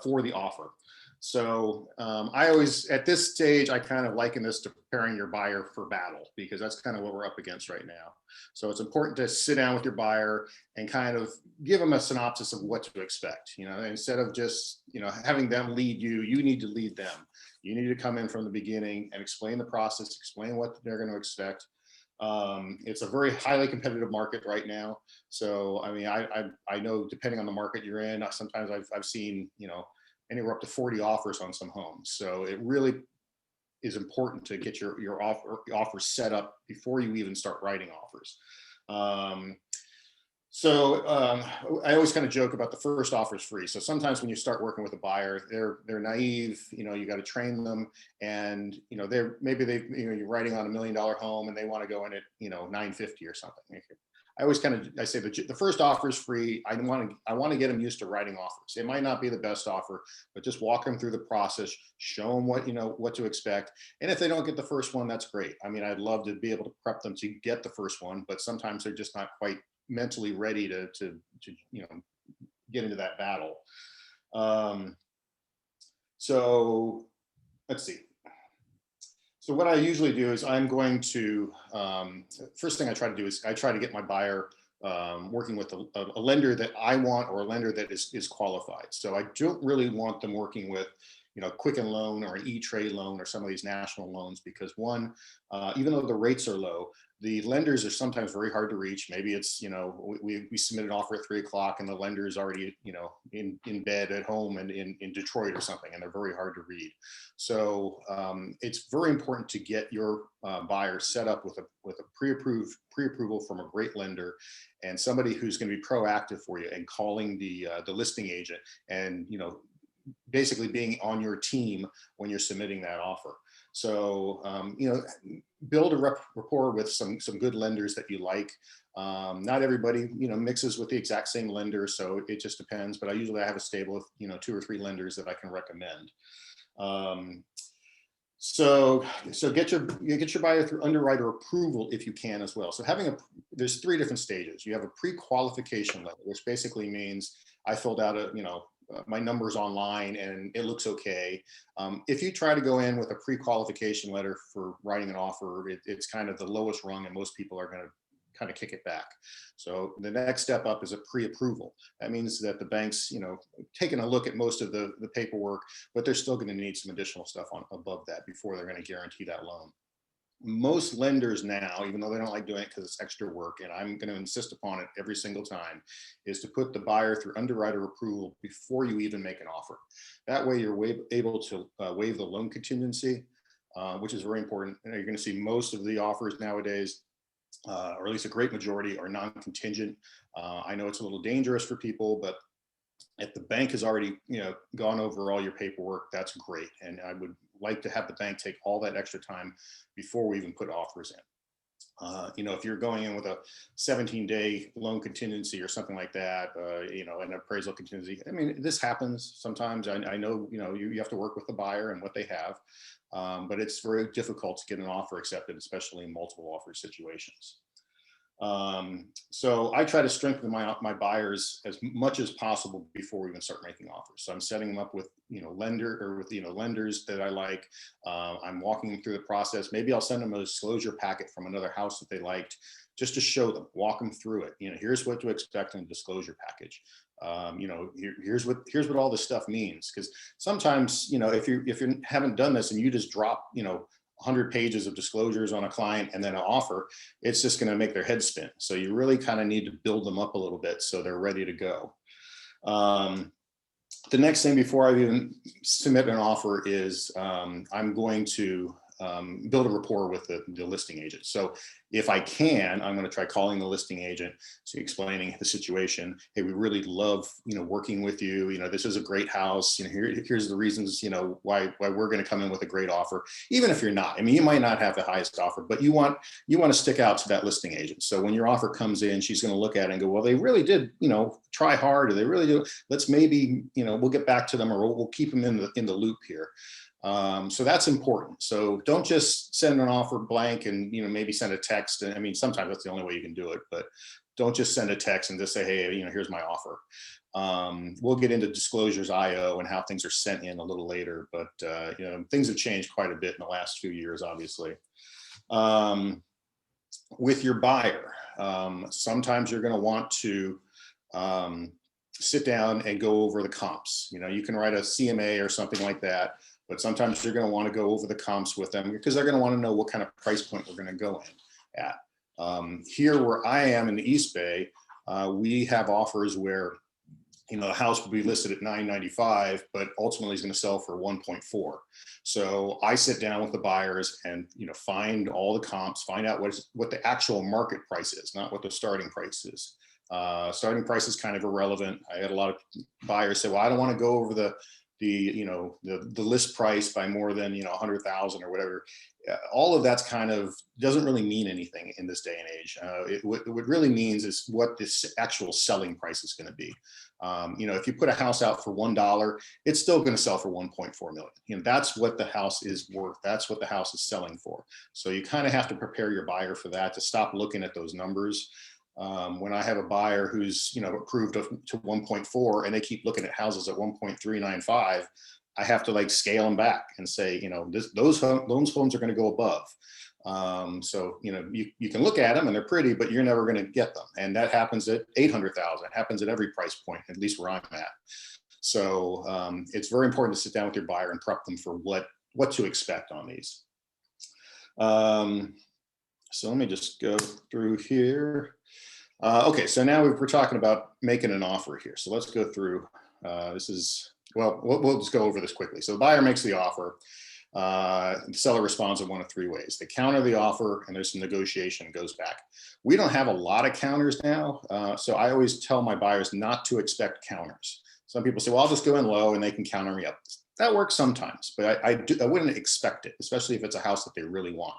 for the offer. So I always, at this stage, I kind of liken this to preparing your buyer for battle, because that's kind of what we're up against right now. So it's important to sit down with your buyer and kind of give them a synopsis of what to expect. You know, instead of just, you know, having them lead you, you need to lead them. You need to come in from the beginning and explain the process, explain what they're going to expect. It's a very highly competitive market right now. So, I mean, I know depending on the market you're in, sometimes I've seen, you know, anywhere up to 40 offers on some homes. So it really is important to get your offer set up before you even start writing offers. I always kind of joke about the first offer is free. So sometimes when you start working with a buyer, they're naive, you know, you got to train them, and, you know, you're writing on $1 million home and they want to go in at, you know, 950 or something. I say the first offer is free. I want to get them used to writing offers. It might not be the best offer, but just walk them through the process, show them what to expect. And if they don't get the first one, that's great. I mean, I'd love to be able to prep them to get the first one, but sometimes they're just not quite mentally ready to you know, get into that battle. So let's see. So what I usually do is I'm going to, first thing I try to do is I try to get my buyer working with a lender that I want, or a lender that is qualified. So I don't really want them working with, you know, Quicken Loan or an E-Trade loan or some of these national loans, because one, even though the rates are low, the lenders are sometimes very hard to reach. Maybe it's, you know, we submit an offer at 3 o'clock and the lender is already, you know, in bed at home and in Detroit or something, and they're very hard to read. So it's very important to get your buyer set up with a pre-approval from a great lender, and somebody who's going to be proactive for you and calling the listing agent, and, you know, basically being on your team when you're submitting that offer. So, you know, build a rapport with some good lenders that you like. Not everybody, you know, mixes with the exact same lender, so it just depends. But I usually have a stable of, you know, 2 or 3 lenders that I can recommend. So get your buyer through underwriter approval if you can as well. So there's 3 different stages. You have a pre-qualification letter, which basically means I filled out my numbers online and it looks okay. If you try to go in with a pre-qualification letter for writing an offer, it's kind of the lowest rung, and most people are going to kind of kick it back. So the next step up is a pre-approval. That means that the bank's, you know, taking a look at most of the paperwork, but they're still going to need some additional stuff above that before they're going to guarantee that loan. Most lenders now, even though they don't like doing it because it's extra work, and I'm going to insist upon it every single time, is to put the buyer through underwriter approval before you even make an offer. That way you're able to waive the loan contingency, which is very important. And you're going to see most of the offers nowadays, or at least a great majority, are non-contingent. I know it's a little dangerous for people, but if the bank has already, you know, gone over all your paperwork, that's great. And I would like to have the bank take all that extra time before we even put offers in. You know, if you're going in with a 17-day loan contingency or something like that, you know, an appraisal contingency, I mean, this happens sometimes. I know, you know, you have to work with the buyer and what they have, but it's very difficult to get an offer accepted, especially in multiple offer situations. So I try to strengthen my buyers as much as possible before we even start making offers. So I'm setting them up with, you know, lenders that I like. I'm walking them through the process. Maybe I'll send them a disclosure packet from another house that they liked, just to show them, walk them through it. You know, here's what to expect in a disclosure package. You know, here's what all this stuff means. Because sometimes, you know, if you haven't done this and you just drop, you know, 100 pages of disclosures on a client and then an offer, it's just going to make their head spin. So you really kind of need to build them up a little bit so they're ready to go. The next thing before I even submit an offer is I'm going to build a rapport with the listing agent. So if I can, I'm going to try calling the listing agent, so explaining the situation. Hey, we really love, you know, working with you. You know, this is a great house. You know, here's the reasons, you know, why we're going to come in with a great offer. Even if you're not, I mean, you might not have the highest offer, but you want to stick out to that listing agent. So when your offer comes in, she's going to look at it and go, well, they really did, you know, try hard, or they really do. Let's maybe, you know, we'll get back to them, or we'll keep them in the loop here. So that's important. So don't just send an offer blank and, maybe send a text. And I mean, sometimes that's the only way you can do it, but don't just send a text and just say, hey, here's my offer. We'll get into disclosures IO and how things are sent in a little later, but things have changed quite a bit in the last few years, obviously. With your buyer, sometimes you're going to want to sit down and go over the comps. You can write a CMA or something like that, but sometimes you're going to want to go over the comps with them because they're going to want to know what kind of price point we're going to go in at. Here where I am in the East Bay, we have offers where the house will be listed at $995, but ultimately is going to sell for 1.4. So I sit down with the buyers and find all the comps, find out what the actual market price is, not what the starting price is. Starting price is kind of irrelevant. I had a lot of buyers say, well, I don't want to go over the list price by more than 100,000 or whatever. All of that's kind of doesn't really mean anything in this day and age. What it really means is what this actual selling price is going to be. If you put a house out for $1, it's still going to sell for 1.4 million. That's what the house is worth. That's what the house is selling for. So you kind of have to prepare your buyer for that, to stop looking at those numbers. When I have a buyer who's approved to 1.4 and they keep looking at houses at 1.395, I have to scale them back and say, those homes are going to go above. So you can look at them and they're pretty, but you're never going to get them. And that happens at 800,000. It happens at every price point, at least where I'm at. So it's very important to sit down with your buyer and prep them for what to expect on these. So let me just go through here. Okay, so now we're talking about making an offer here. So let's go through. We'll just go over this quickly. So the buyer makes the offer. The seller responds in one of three ways. They counter the offer and there's some negotiation and goes back. We don't have a lot of counters now. So I always tell my buyers not to expect counters. Some people say, well, I'll just go in low and they can counter me up. That works sometimes, but I wouldn't expect it, especially if it's a house that they really want.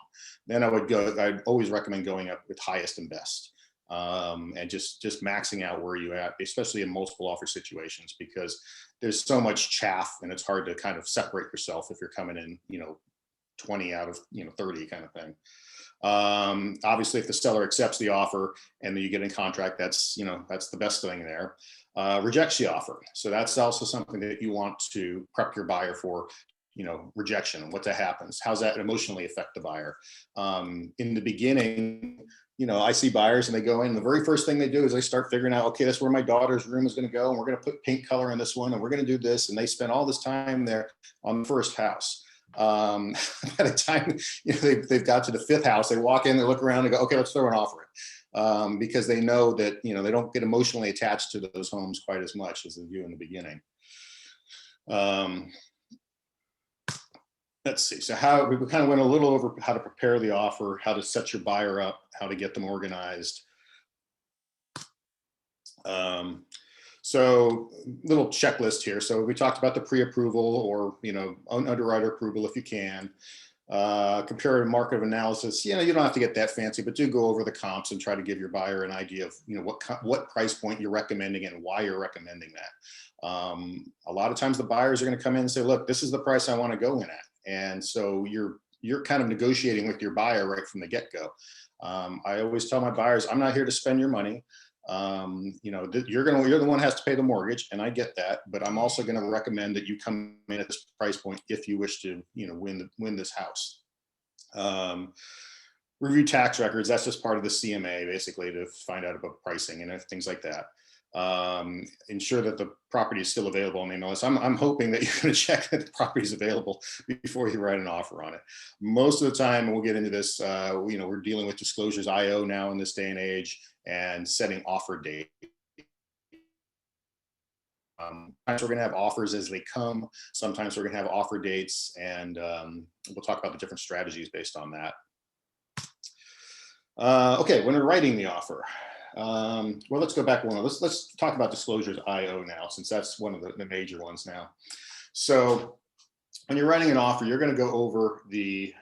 Then I'd always recommend going up with highest and best. And just maxing out where you at, especially in multiple offer situations, because there's so much chaff and it's hard to kind of separate yourself if you're coming in, 20 out of 30 kind of thing. Obviously, if the seller accepts the offer and then you get in contract, that's the best thing there. Rejects the offer. So that's also something that you want to prep your buyer for. Rejection and what that happens. How's that emotionally affect the buyer? In the beginning, I see buyers and they go in, and the very first thing they do is they start figuring out, okay, that's where my daughter's room is going to go. And we're going to put paint color in this one. And we're going to do this. And they spend all this time there on the first house. By the time they've got to the fifth house, they walk in, they look around and go, okay, let's throw an offer in. Because they know that, they don't get emotionally attached to those homes quite as much as they do in the beginning. Let's see. So we kind of went a little over how to prepare the offer, how to set your buyer up, how to get them organized. So little checklist here. So we talked about the pre-approval or, underwriter approval if you can. Comparative market analysis. You don't have to get that fancy, but do go over the comps and try to give your buyer an idea of, what price point you're recommending and why you're recommending that. A lot of times the buyers are going to come in and say, look, this is the price I want to go in at. And so you're kind of negotiating with your buyer right from the get-go. I always tell my buyers, I'm not here to spend your money. You're the one who has to pay the mortgage, and I get that. But I'm also going to recommend that you come in at this price point if you wish to, win this house. Review tax records. That's just part of the CMA, basically, to find out about pricing and things like that. Ensure that the property is still available on the MLS. I'm hoping that you're going to check that the property is available before you write an offer on it. Most of the time, and we'll get into this, we're dealing with disclosures IO now in this day and age and setting offer date. Sometimes we're going to have offers as they come. Sometimes we're going to have offer dates, and we'll talk about the different strategies based on that. Okay, when we're writing the offer. Well, let's go back one. Let's talk about disclosures IO now, since that's one of the major ones now. So when you're writing an offer, you're going to go over the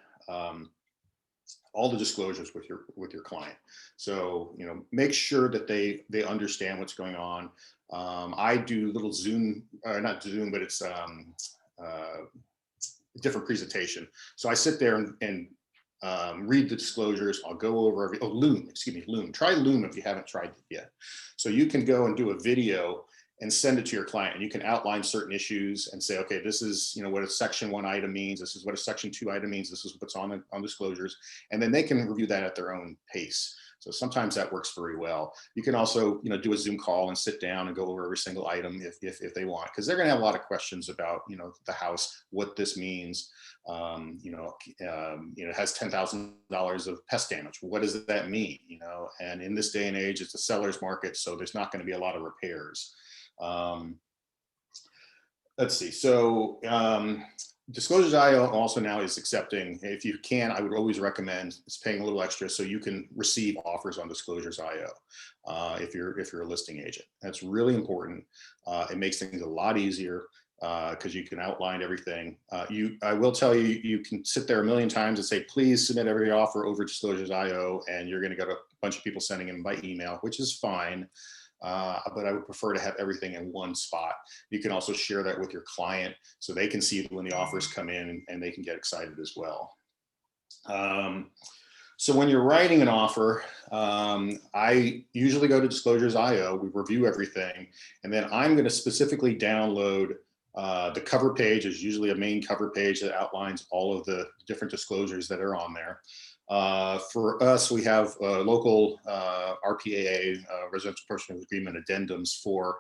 all the disclosures with your client. So make sure that they understand what's going on. I do little Zoom, not Zoom, but it's different presentation. So I sit there and read the disclosures. I'll go over every, Loom, excuse me, Loom. Try Loom if you haven't tried it yet. So you can go and do a video and send it to your client, and you can outline certain issues and say, okay, this is, what a section 1 item means. This is what a section 2 item means. This is what's on disclosures. And then they can review that at their own pace. So sometimes that works very well. You can also, do a Zoom call and sit down and go over every single item if they want, because they're going to have a lot of questions about, the house, what this means. It has $10,000 of pest damage. What does that mean? And in this day and age, it's a seller's market, so there's not going to be a lot of repairs. Let's see. So Disclosures.io also now is accepting, if you can, I would always recommend paying a little extra so you can receive offers on Disclosures.io if you're a listing agent. That's really important. It makes things a lot easier because you can outline everything. I will tell you, you can sit there a million times and say, please submit every offer over Disclosures.io, and you're going to get a bunch of people sending them by email, which is fine. But I would prefer to have everything in one spot. You can also share that with your client so they can see when the offers come in and they can get excited as well. So when you're writing an offer, I usually go to Disclosures.io, we review everything, and then I'm going to specifically download the cover page. Is usually a main cover page that outlines all of the different disclosures that are on there. For us, we have local RPAA, residential personal agreement addendums for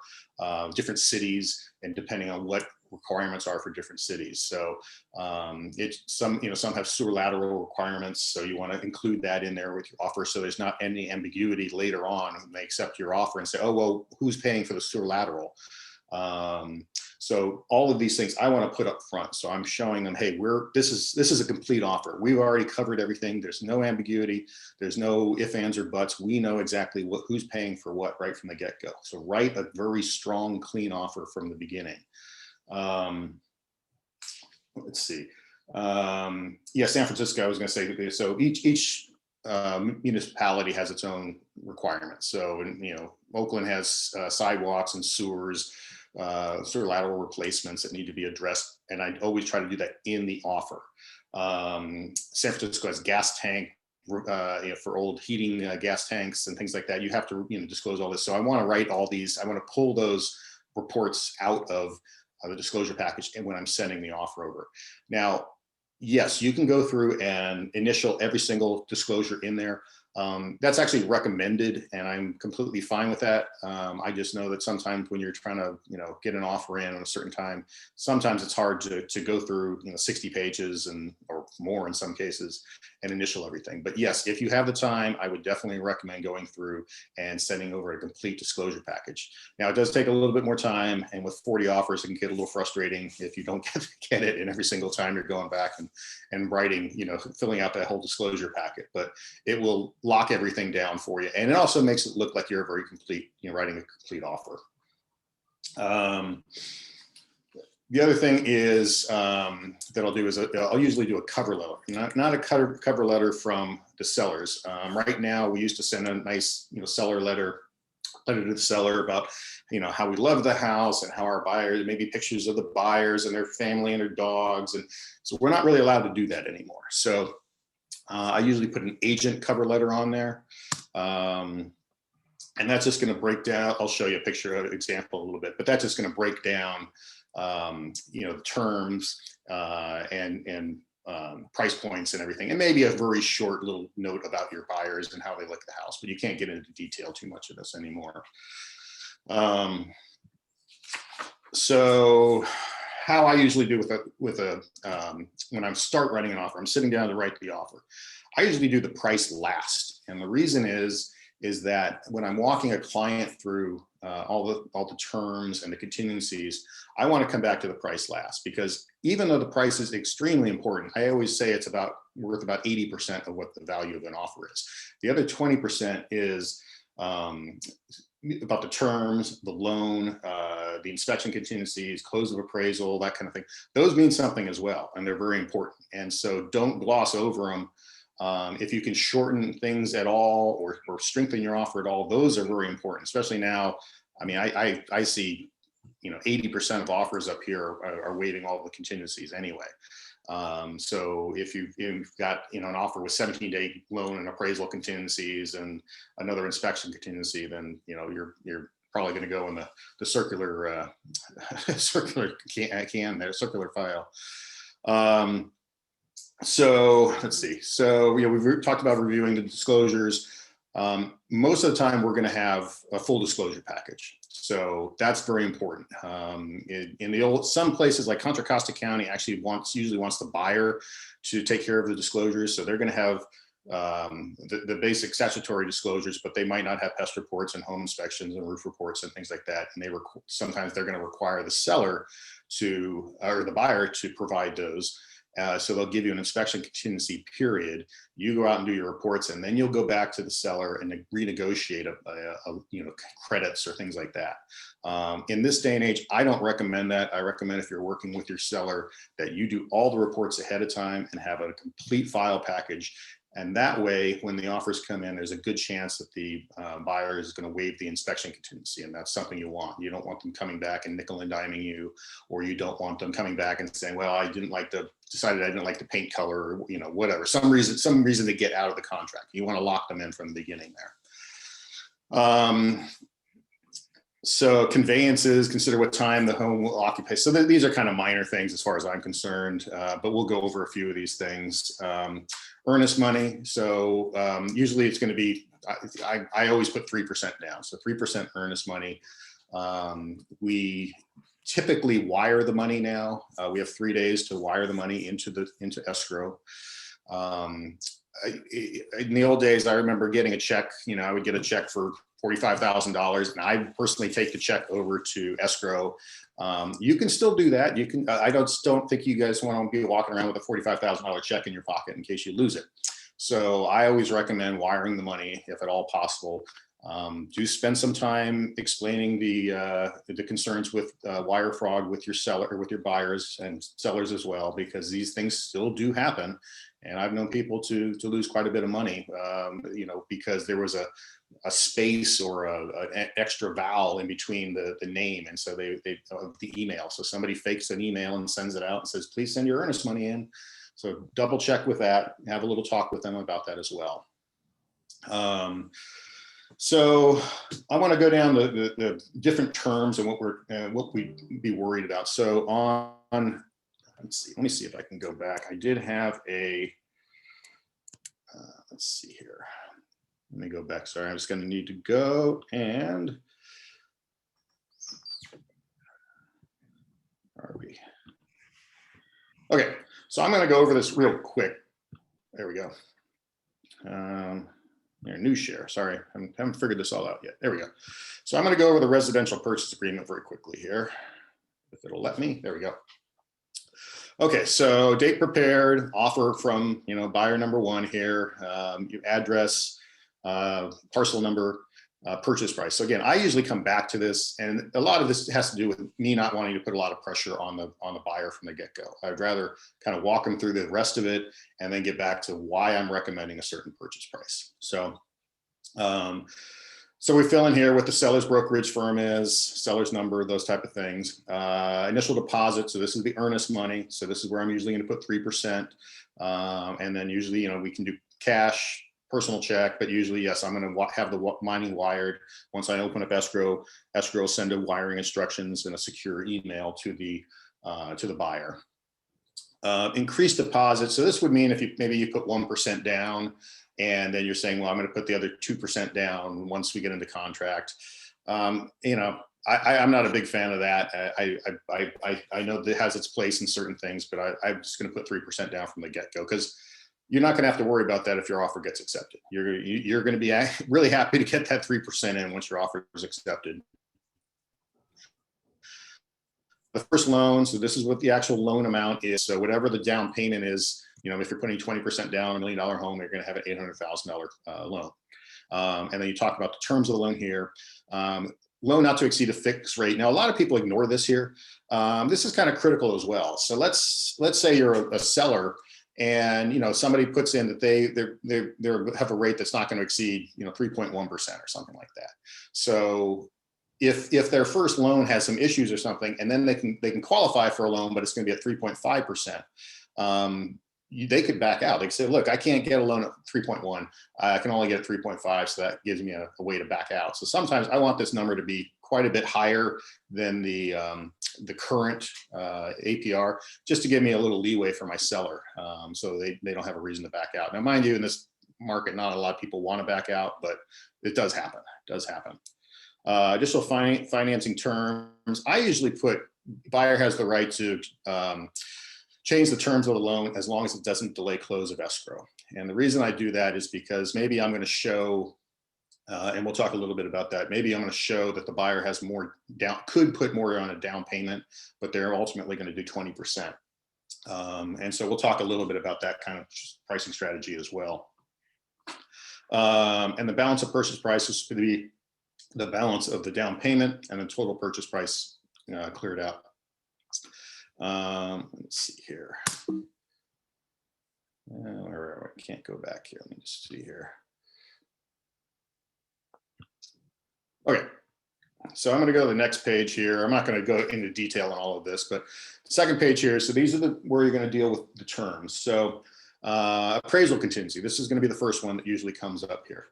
different cities, and depending on what requirements are for different cities. So some have sewer lateral requirements, so you want to include that in there with your offer, so there's not any ambiguity later on when they accept your offer and say, oh, well, who's paying for the sewer lateral? So all of these things I want to put up front. So I'm showing them, hey, this is a complete offer. We've already covered everything. There's no ambiguity. There's no ifs, ands, or buts. We know exactly who's paying for what right from the get-go. So write a very strong, clean offer from the beginning. Let's see. Yeah, San Francisco, I was going to say, so each municipality has its own requirements. So, Oakland has sidewalks and sewers, sewer lateral replacements that need to be addressed. And I always try to do that in the offer. San Francisco has gas tank, for old heating gas tanks and things like that. You have to, disclose all this. So I want to write all these, I want to pull those reports out of the disclosure package and when I'm sending the offer over. Now, yes, you can go through and initial every single disclosure in there. That's actually recommended, and I'm completely fine with that. I just know that sometimes when you're trying to, get an offer in at a certain time, sometimes it's hard to go through, 60 pages or more in some cases and initial everything. But yes, if you have the time, I would definitely recommend going through and sending over a complete disclosure package. Now, it does take a little bit more time, and with 40 offers, it can get a little frustrating if you don't get it, and every single time you're going back and writing, filling out that whole disclosure packet. But it will lock everything down for you, and it also makes it look like you're very complete, writing a complete offer. The other thing is that I'll do is I'll usually do a cover letter, not a cover letter from the sellers. Right now, we used to send a nice seller letter to the seller about how we love the house and how our buyers, maybe pictures of the buyers and their family and their dogs, and so we're not really allowed to do that anymore. So I usually put an agent cover letter on there. And that's just going to break down. I'll show you a picture of an example a little bit, but that's just going to break down, the terms and price points and everything, and maybe a very short little note about your buyers and how they look at the house. But you can't get into detail too much of this anymore. So how I usually do when I start writing an offer, I'm sitting down to write the offer. I usually do the price last, and the reason is that when I'm walking a client through all the terms and the contingencies, I want to come back to the price last, because even though the price is extremely important, I always say it's worth about 80% of what the value of an offer is. The other 20% is about the terms, the loan, the inspection contingencies, close of appraisal, that kind of thing. Those mean something as well, and they're very important. And so don't gloss over them. If you can shorten things at all or strengthen your offer at all, those are very important, especially now. I mean, I see, 80% of offers up here are waiving all the contingencies anyway. So if you've got an offer with 17-day loan and appraisal contingencies and another inspection contingency, then you're probably going to go in the circular circular can there, circular file. So let's see. So we've talked about reviewing the disclosures. Most of the time, we're going to have a full disclosure package. So that's very important. In some places like Contra Costa County actually usually wants the buyer to take care of the disclosures. So they're going to have the basic statutory disclosures, but they might not have pest reports and home inspections and roof reports and things like that. And sometimes they're going to require the seller or the buyer to provide those. So they'll give you an inspection contingency period. You go out and do your reports, and then you'll go back to the seller and renegotiate credits or things like that. In this day and age, I don't recommend that. I recommend if you're working with your seller that you do all the reports ahead of time and have a complete file package. And that way, when the offers come in, there's a good chance that the buyer is going to waive the inspection contingency. And that's something you want. You don't want them coming back and nickel and diming you, or you don't want them coming back and saying, well, decided I didn't like the paint color, or, whatever, some reason to get out of the contract. You want to lock them in from the beginning there. So conveyances, consider what time the home will occupy. So these are kind of minor things as far as I'm concerned, but we'll go over a few of these things. Earnest money. So usually it's going to be, I always put 3% down. So 3% earnest money. We typically wire the money now. We have 3 days to wire the money into escrow. In the old days, I remember getting a check. I would get a check for $45,000, and I personally take the check over to escrow. You can still do that. You can. I don't think you guys want to be walking around with a $45,000 check in your pocket in case you lose it. So I always recommend wiring the money if at all possible. Do spend some time explaining the concerns with wire fraud with your seller or with your buyers and sellers as well, because these things still do happen. And I've known people to lose quite a bit of money, because there was a space or an extra vowel in between the name. And so the email. So somebody fakes an email and sends it out and says, please send your earnest money in. So double check with that, have a little talk with them about that as well. So I want to go down the different terms and what we'd be worried about. So let me see if I can go back. I did have let's see here. Let me go back. Sorry, I'm just going to need to go and are we? Okay, so I'm going to go over this real quick. There we go. New share. Sorry, I haven't figured this all out yet. There we go. So I'm going to go over the residential purchase agreement very quickly here, if it'll let me. There we go. Okay, so date prepared, offer from buyer number one here, your address, parcel number, purchase price. So again, I usually come back to this, and a lot of this has to do with me not wanting to put a lot of pressure on the buyer from the get-go. I'd rather kind of walk them through the rest of it and then get back to why I'm recommending a certain purchase price. So so we fill in here what the seller's brokerage firm is, seller's number, those type of things. Initial deposit. So this is the earnest money. So this is where I'm usually going to put 3%. And then usually, we can do cash, personal check, but usually, yes, I'm going to have the money wired. Once I open up escrow will send a wiring instructions and a secure email to the buyer. Increased deposit. So this would mean if maybe you put 1% down, and then you're saying, well, I'm going to put the other 2% down once we get into contract. I'm not a big fan of that. I know that it has its place in certain things, but I'm just going to put 3% down from the get-go, because you're not going to have to worry about that if your offer gets accepted. You're going to be really happy to get that 3% in once your offer is accepted. The first loan, so this is what the actual loan amount is. So whatever the down payment is, if you're putting 20% down, $1 million home, you're going to have an $800,000 loan. And then you talk about the terms of the loan here. Loan not to exceed a fixed rate. Now, a lot of people ignore this here. This is kind of critical as well. So let's say you're a seller, and somebody puts in that they have a rate that's not going to exceed 3.1% or something like that. So if their first loan has some issues or something, and then they can qualify for a loan, but it's going to be at 3.5%. they could back out. They could say, look, I can't get a loan at 3.1. I can only get a 3.5. So that gives me a way to back out. So sometimes I want this number to be quite a bit higher than the current APR, just to give me a little leeway for my seller. So they don't have a reason to back out. Now, mind you, in this market, not a lot of people want to back out, but it does happen. It does happen. Additional financing terms. I usually put buyer has the right to change the terms of the loan as long as it doesn't delay close of escrow. And the reason I do that is because maybe I'm going to show, and we'll talk a little bit about that. Maybe I'm going to show that the buyer has more down, could put more on a down payment, but they're ultimately going to do 20%. And so we'll talk a little bit about that kind of pricing strategy as well. And the balance of purchase price is going to be the balance of the down payment and the total purchase price cleared out. Let's see here. I can't go back here. Let me just see here. Okay, so I'm going to go to the next page here. I'm not going to go into detail on all of this, but the second page here. So these are where you're going to deal with the terms. So appraisal contingency. This is going to be the first one that usually comes up here.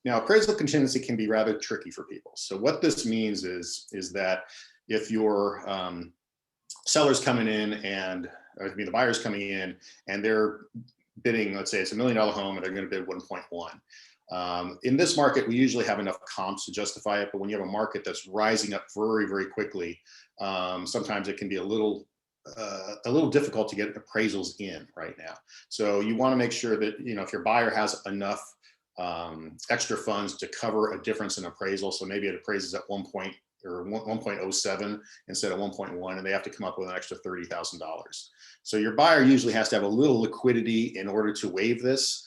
Now, appraisal contingency can be rather tricky for people. So what this means is that if your seller's coming in and, the buyer's coming in and they're bidding, let's say it's $1 million home and they're going to bid 1.1. In this market, we usually have enough comps to justify it, but when you have a market that's rising up very, very quickly, sometimes it can be a little difficult to get appraisals in right now. So you want to make sure that, if your buyer has enough extra funds to cover a difference in appraisal. So maybe it appraises at 1.07 instead of 1.1, and they have to come up with an extra $30,000. So your buyer usually has to have a little liquidity in order to waive this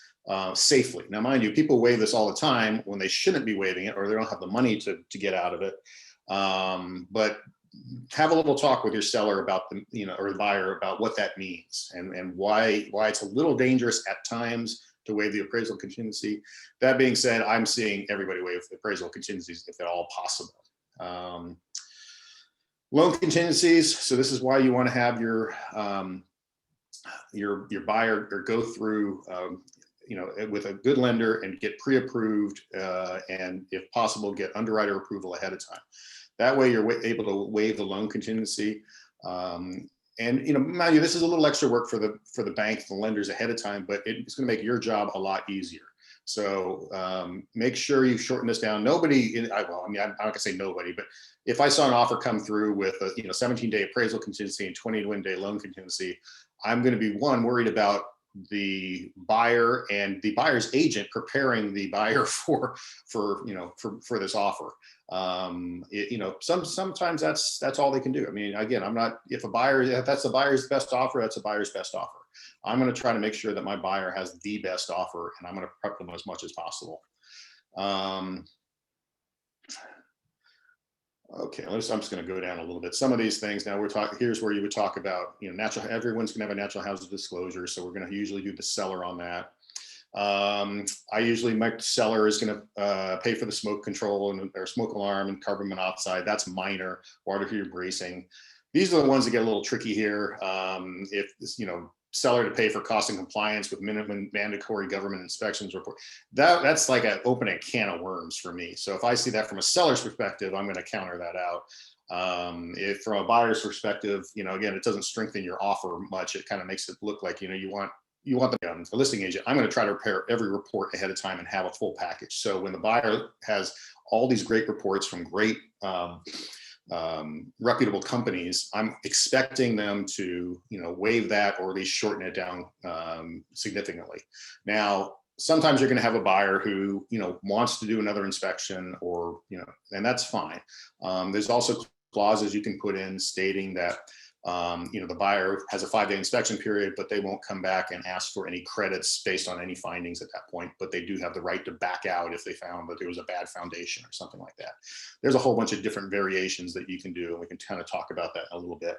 safely. Now, mind you, people waive this all the time when they shouldn't be waiving it, or they don't have the money to get out of it. But have a little talk with your seller about or the buyer about what that means and why it's a little dangerous at times to waive the appraisal contingency. That being said, I'm seeing everybody waive the appraisal contingencies if at all possible. Loan contingencies. So this is why you want to have your buyer or go through, with a good lender and get pre-approved, and if possible, get underwriter approval ahead of time. That way you're able to waive the loan contingency. And mind you, this is a little extra work for the bank, the lenders ahead of time, but it's going to make your job a lot easier. So make sure you shorten this down. Nobody, I'm not gonna say nobody, but if I saw an offer come through with a 17-day appraisal contingency and 21-day loan contingency, I'm going to be worried about the buyer and the buyer's agent preparing the buyer for this offer. Sometimes that's all they can do. I mean, again, if that's the buyer's best offer, that's a buyer's best offer. I'm going to try to make sure that my buyer has the best offer, and I'm going to prep them as much as possible. Okay, I'm just going to go down a little bit. Some of these things now here's where you would talk about, everyone's going to have a natural hazard disclosure. So we're going to usually do the seller on that. My seller is going to pay for the smoke control or smoke alarm and carbon monoxide. That's minor. Water heater bracing. These are the ones that get a little tricky here. If this, seller to pay for cost and compliance with minimum mandatory government inspections report. That's like opening a can of worms for me. So if I see that from a seller's perspective, I'm going to counter that out. If from a buyer's perspective, again, it doesn't strengthen your offer much. It kind of makes it look like, you want the listing agent. I'm going to try to prepare every report ahead of time and have a full package. So when the buyer has all these great reports from great reputable companies, I'm expecting them to, waive that or at least shorten it down significantly. Now, sometimes you're going to have a buyer who, wants to do another inspection or, and that's fine. There's also clauses you can put in stating that, the buyer has a 5-day inspection period, but they won't come back and ask for any credits based on any findings at that point, but they do have the right to back out if they found that there was a bad foundation or something like that. There's a whole bunch of different variations that you can do, and we can kind of talk about that a little bit.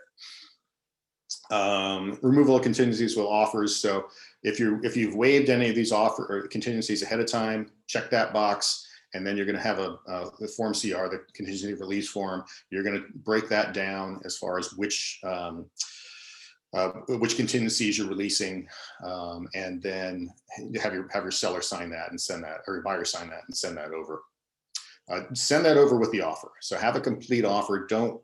Removal of contingencies with offers. So if you've waived any of these offer or contingencies ahead of time, check that box. And then you're going to have the form CR, the contingency release form. You're going to break that down as far as which which contingencies you're releasing, and then have your seller sign that and send that, or your buyer sign that and send that over. Send that over with the offer. So have a complete offer. Don't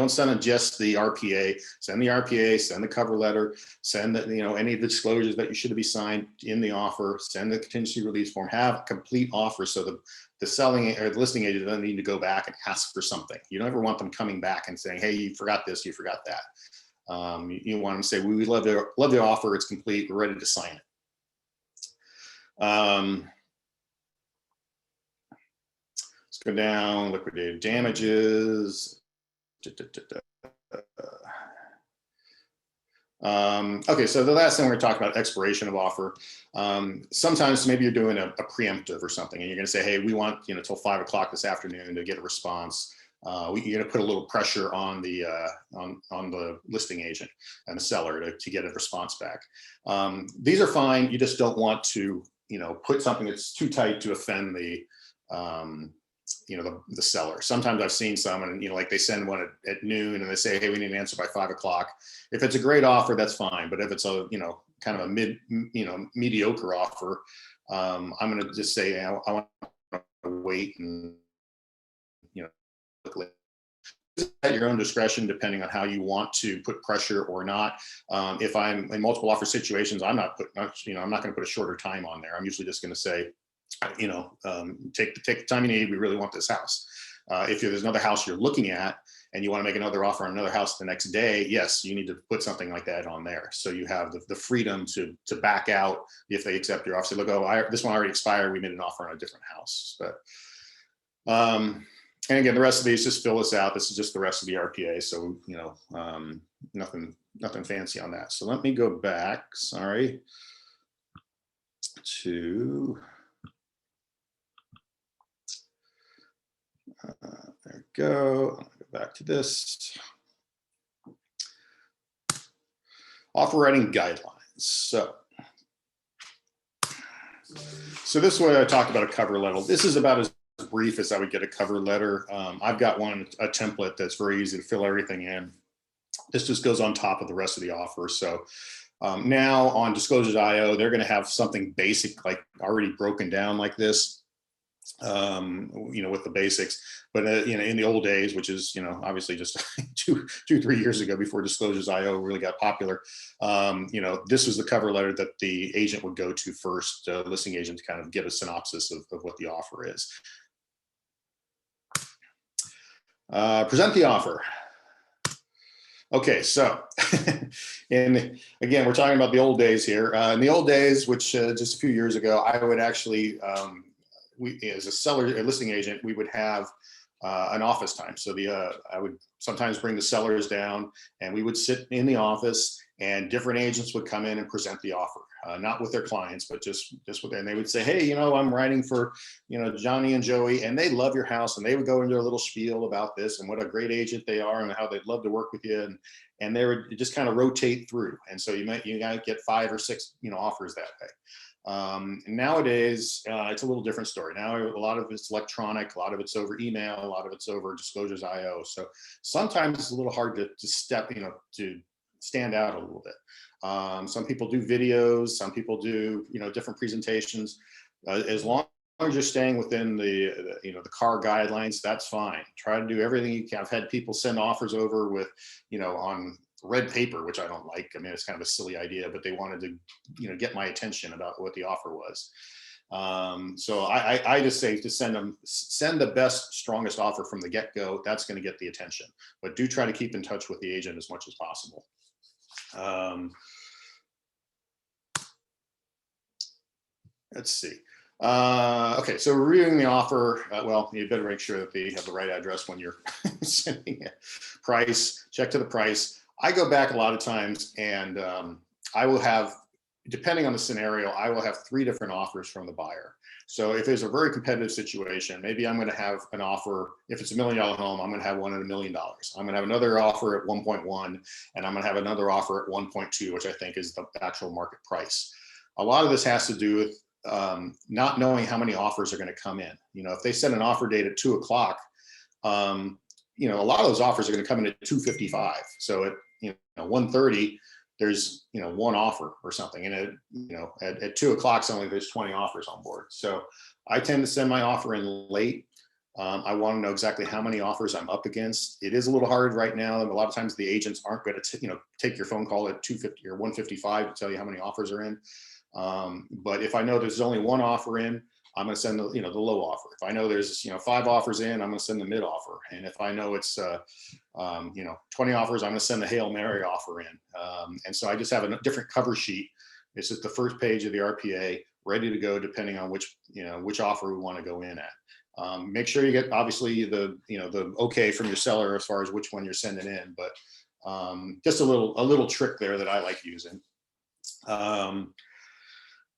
send just the RPA. Send the RPA. Send the cover letter. Send the, any of the disclosures that you should be signed in the offer. Send the contingency release form. Have a complete offer so the selling or the listing agent doesn't need to go back and ask for something. You don't ever want them coming back and saying, "Hey, you forgot this. You forgot that." You want them to say, "We love the offer. It's complete. We're ready to sign it." Let's go down. Liquidated damages. Okay, so the last thing we're going to talk about, expiration of offer. Sometimes maybe you're doing a preemptive or something, and you're going to say, "Hey, we want till 5 o'clock this afternoon to get a response." You're going to put a little pressure on the listing agent and the seller to get a response back. These are fine. You just don't want to put something that's too tight to offend the seller. Sometimes I've seen some, and like they send one at noon and they say, "Hey, we need an answer by 5 o'clock." If it's a great offer, that's fine. But if it's a kind of a mediocre offer, I'm going to just say, I want to wait and at your own discretion, depending on how you want to put pressure or not. If I'm in multiple offer situations, I'm not going to put a shorter time on there. I'm usually just going to say, take the time you need. We really want this house. If there's another house you're looking at and you want to make another offer on another house the next day, yes, you need to put something like that on there. So you have the freedom to back out if they accept your offer. So look, this one already expired. We made an offer on a different house. But and again, the rest of these, just fill this out. This is just the rest of the RPA. So, nothing fancy on that. So let me go back, sorry, to, there we go. I'm gonna go back to this. Offer writing guidelines. So this is what I talked about, a cover letter. This is about as brief as I would get a cover letter. I've got a template that's very easy to fill everything in. This just goes on top of the rest of the offer. So now on Disclosures.io, they're going to have something basic, like already broken down like this, with the basics. But in the old days, which is obviously just 3 years ago, before Disclosures.io really got popular, this was the cover letter that the agent would go to first, listing agent, to kind of give a synopsis of what the offer is. Present the offer. Okay, so and again, we're talking about the old days here. In the old days, which just a few years ago, I would actually, as a listing agent, we would have an office time. So I would sometimes bring the sellers down, and we would sit in the office, and different agents would come in and present the offer, not with their clients, but just with, and they would say, "Hey, I'm writing for, Johnny and Joey, and they love your house," and they would go into a little spiel about this and what a great agent they are and how they'd love to work with you, and they would just kind of rotate through, and so you might get 5 or 6 offers that way. Nowadays, it's a little different story. Now, a lot of it's electronic, a lot of it's over email, a lot of it's over Disclosures.io. So sometimes it's a little hard to step, to stand out a little bit. Some people do videos, some people do, different presentations. As long as you're staying within the CAR guidelines, that's fine. Try to do everything you can. I've had people send offers over with, on red paper, which I don't like. I mean, it's kind of a silly idea, but they wanted to, get my attention about what the offer was. So I just say to send the best, strongest offer from the get-go. That's going to get the attention, but do try to keep in touch with the agent as much as possible. Let's see. Okay, so reviewing the offer, well, you better make sure that they have the right address when you're sending it. Price, check to the price. I go back a lot of times, and I will have, depending on the scenario, I will have 3 different offers from the buyer. So if there's a very competitive situation, maybe I'm going to have an offer. If it's $1 million home, I'm going to have one at $1 million. I'm going to have another offer at 1.1, and I'm going to have another offer at 1.2, which I think is the actual market price. A lot of this has to do with not knowing how many offers are going to come in. If they set an offer date at 2 o'clock, a lot of those offers are going to come in at 2:55. So 1:30, there's, one offer or something. And at 2 o'clock, suddenly there's 20 offers on board. So I tend to send my offer in late. I want to know exactly how many offers I'm up against. It is a little hard right now. And a lot of times the agents aren't going to, take your phone call at 2:50 or 1:55 to tell you how many offers are in. But if I know there's only one offer in, I'm going to send the low offer. If I know there's 5 offers in, I'm going to send the mid offer. And if I know it's 20 offers, I'm going to send the Hail Mary offer in. And so I just have a different cover sheet. It's just the first page of the RPA ready to go, depending on which offer we want to go in at. Make sure you get obviously the okay from your seller as far as which one you're sending in, but just a little trick there that I like using.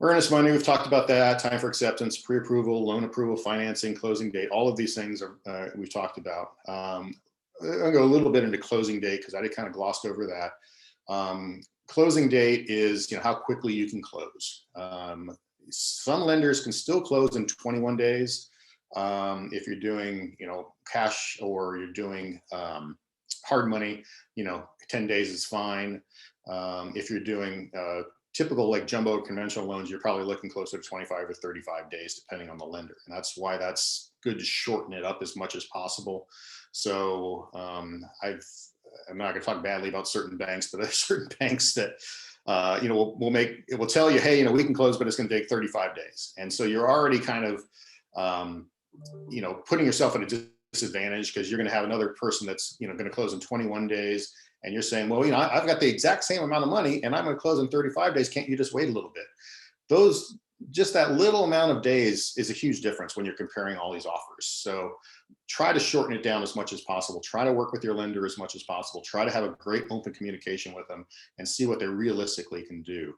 Earnest money, we've talked about that. Time for acceptance, pre-approval, loan approval, financing, closing date. All of these things we've talked about. I'll go a little bit into closing date because I kind of glossed over that. Closing date is how quickly you can close. Some lenders can still close in 21 days. If you're doing cash or you're doing hard money, 10 days is fine. If you're doing typical like jumbo conventional loans, you're probably looking closer to 25 or 35 days, depending on the lender. And that's why that's good to shorten it up as much as possible. So I'm not going to talk badly about certain banks, but there's certain banks that will tell you, hey, we can close, but it's going to take 35 days. And so you're already kind of putting yourself at a disadvantage because you're going to have another person that's going to close in 21 days. And you're saying, well, I've got the exact same amount of money and I'm going to close in 35 days. Can't you just wait a little bit? Just that little amount of days is a huge difference when you're comparing all these offers. So try to shorten it down as much as possible. Try to work with your lender as much as possible. Try to have a great open communication with them and see what they realistically can do.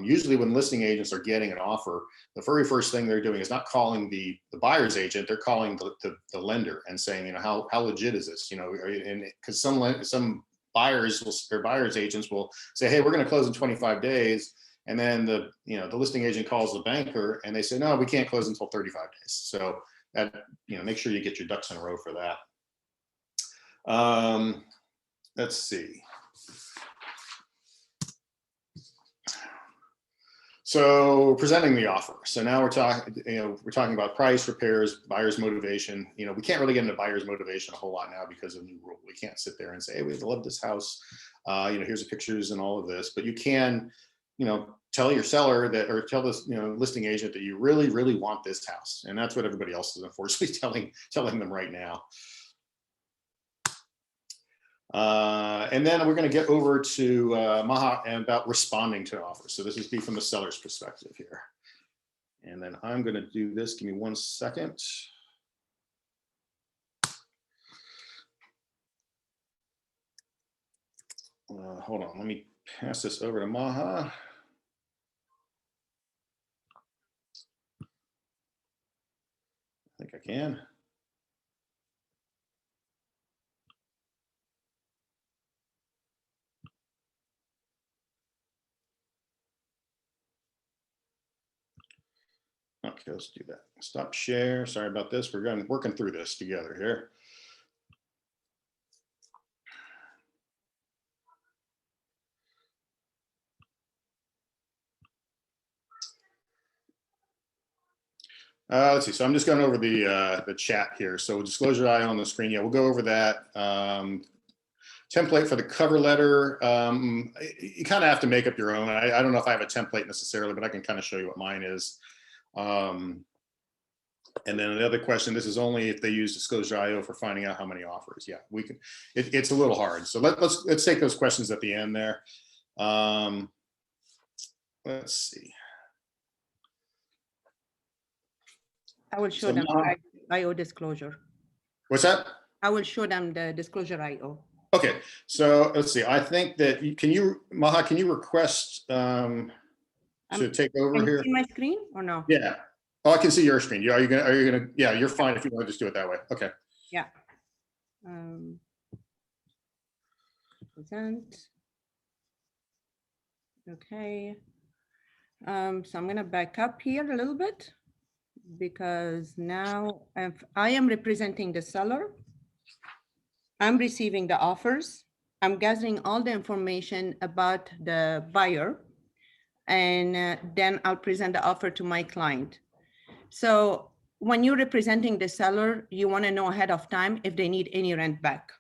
Usually when listing agents are getting an offer, the very first thing they're doing is not calling the buyer's agent, they're calling the lender and saying, how legit is this? And because some buyers or buyer's agents will say, hey, we're going to close in 25 days. And then the listing agent calls the banker and they say, no, we can't close until 35 days. So that, make sure you get your ducks in a row for that. Let's see. So presenting the offer. So now we're talking about price, repairs, buyer's motivation. We can't really get into buyer's motivation a whole lot now because of the new rule. We can't sit there and say, hey, we love this house. Here's the pictures and all of this, but you can, tell your seller that, or tell this, listing agent that you really, really want this house. And that's what everybody else is unfortunately telling them right now. And then we're going to get over to Maha and about responding to offers. So this is from the seller's perspective here. And then I'm going to do this. Give me 1 second. Hold on. Let me pass this over to Maha. I think I can. Okay, let's do that. Stop share. Sorry about this. We're working through this together here. Let's see. So I'm just going over the chat here. So disclosure eye on the screen. Yeah, we'll go over that. Template for the cover letter. You kind of have to make up your own. I don't know if I have a template necessarily, but I can kind of show you what mine is. And then the other question, this is only if they use Disclosure.io for finding out how many offers. Yeah, we can, it's a little hard. So let's take those questions at the end there. Let's see. I will show them IO disclosure. What's that? I will show them the disclosure IO. Okay, so let's see. I think that Maha, can you request to take over can here? You see my screen or no? Yeah. Oh, I can see your screen. Are you gonna? Yeah, you're fine if you want to just do it that way. Okay. Yeah. Present. Okay. So I'm gonna back up here a little bit because now I am representing the seller. I'm receiving the offers. I'm gathering all the information about the buyer, and then I'll present the offer to my client. So when you're representing the seller, you want to know ahead of time if they need any rent back.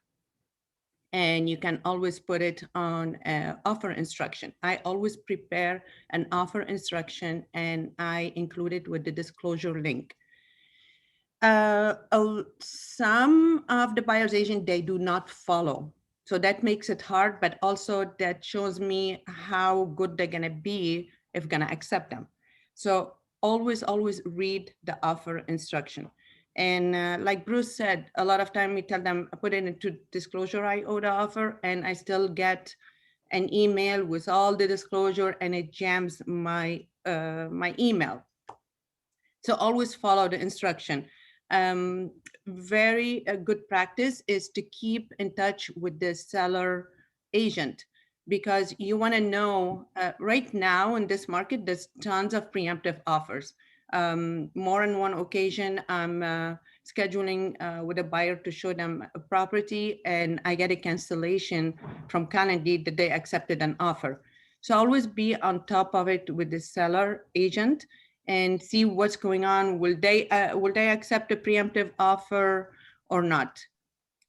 And you can always put it on offer instruction. I always prepare an offer instruction and I include it with the disclosure link. Some of the buyer's agent, they do not follow. So that makes it hard, but also that shows me how good they're gonna be if gonna accept them. So always read the offer instruction. And like Bruce said, a lot of time we tell them, put it into disclosure, I owe the offer, and I still get an email with all the disclosure and it jams my, my email. So always follow the instruction. Very good practice is to keep in touch with the seller agent, because you want to know right now in this market, there's tons of preemptive offers. More than one occasion, I'm scheduling with a buyer to show them a property and I get a cancellation from Calendly that they accepted an offer. So always be on top of it with the seller agent and see what's going on. Will they accept a preemptive offer or not?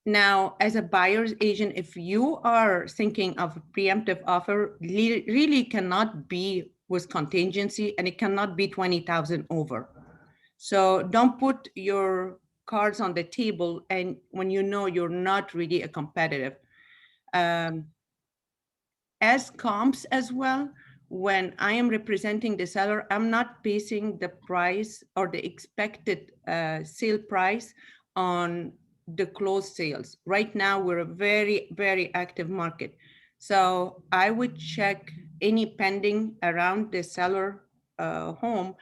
Now, as a buyer's agent, if you are thinking of a preemptive offer, really cannot be with contingency, and it cannot be 20,000 over. So don't put your cards on the table and when you know you're not really a competitive. As comps as well, when I am representing the seller, I'm not basing the price or the expected sale price on the closed sales. Right now, we're a very active market. So I would check any pending around the seller home,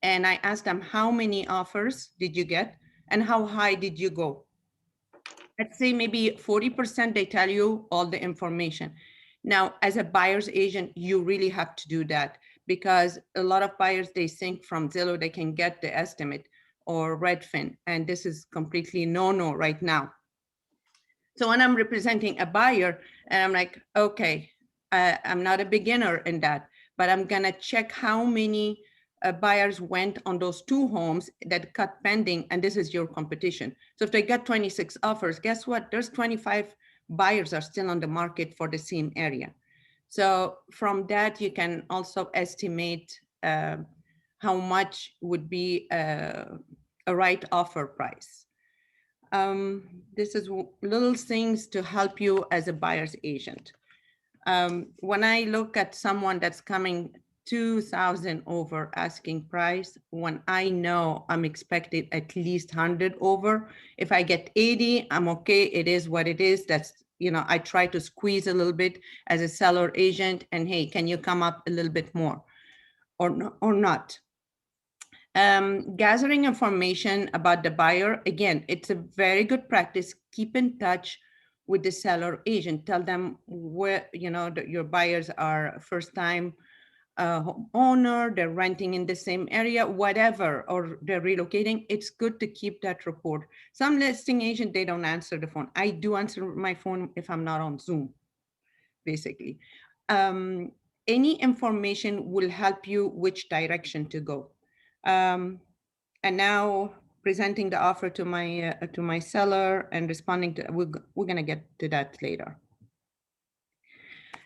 and I ask them, how many offers did you get and how high did you go? Let's say maybe 40%, they tell you all the information. Now, as a buyer's agent, you really have to do that, because a lot of buyers, they think from Zillow, they can get the estimate or Redfin, and this is completely no right now. So when I'm representing a buyer and I'm like, okay, I'm not a beginner in that, but I'm gonna check how many buyers went on those two homes that got pending, and this is your competition. So if they got 26 offers, guess what? There's 25 buyers are still on the market for the same area. So from that, you can also estimate how much would be a right offer price. This is little things to help you as a buyer's agent. When I look at someone that's coming 2,000 over asking price, when I know I'm expected at least 100 over, if I get 80, I'm okay. It is what it is. That's, you know, I try to squeeze a little bit as a seller agent, and hey, can you come up a little bit more or not? Gathering information about the buyer, again, it's a very good practice. Keep in touch with the seller agent. Tell them where, you know, your buyers are first time owner, they're renting in the same area, whatever, or they're relocating. It's good to keep that report. Some listing agent, they don't answer the phone. I do answer my phone if I'm not on Zoom, basically. Any information will help you which direction to go. And now presenting the offer to my seller and responding to, we're gonna get to that later.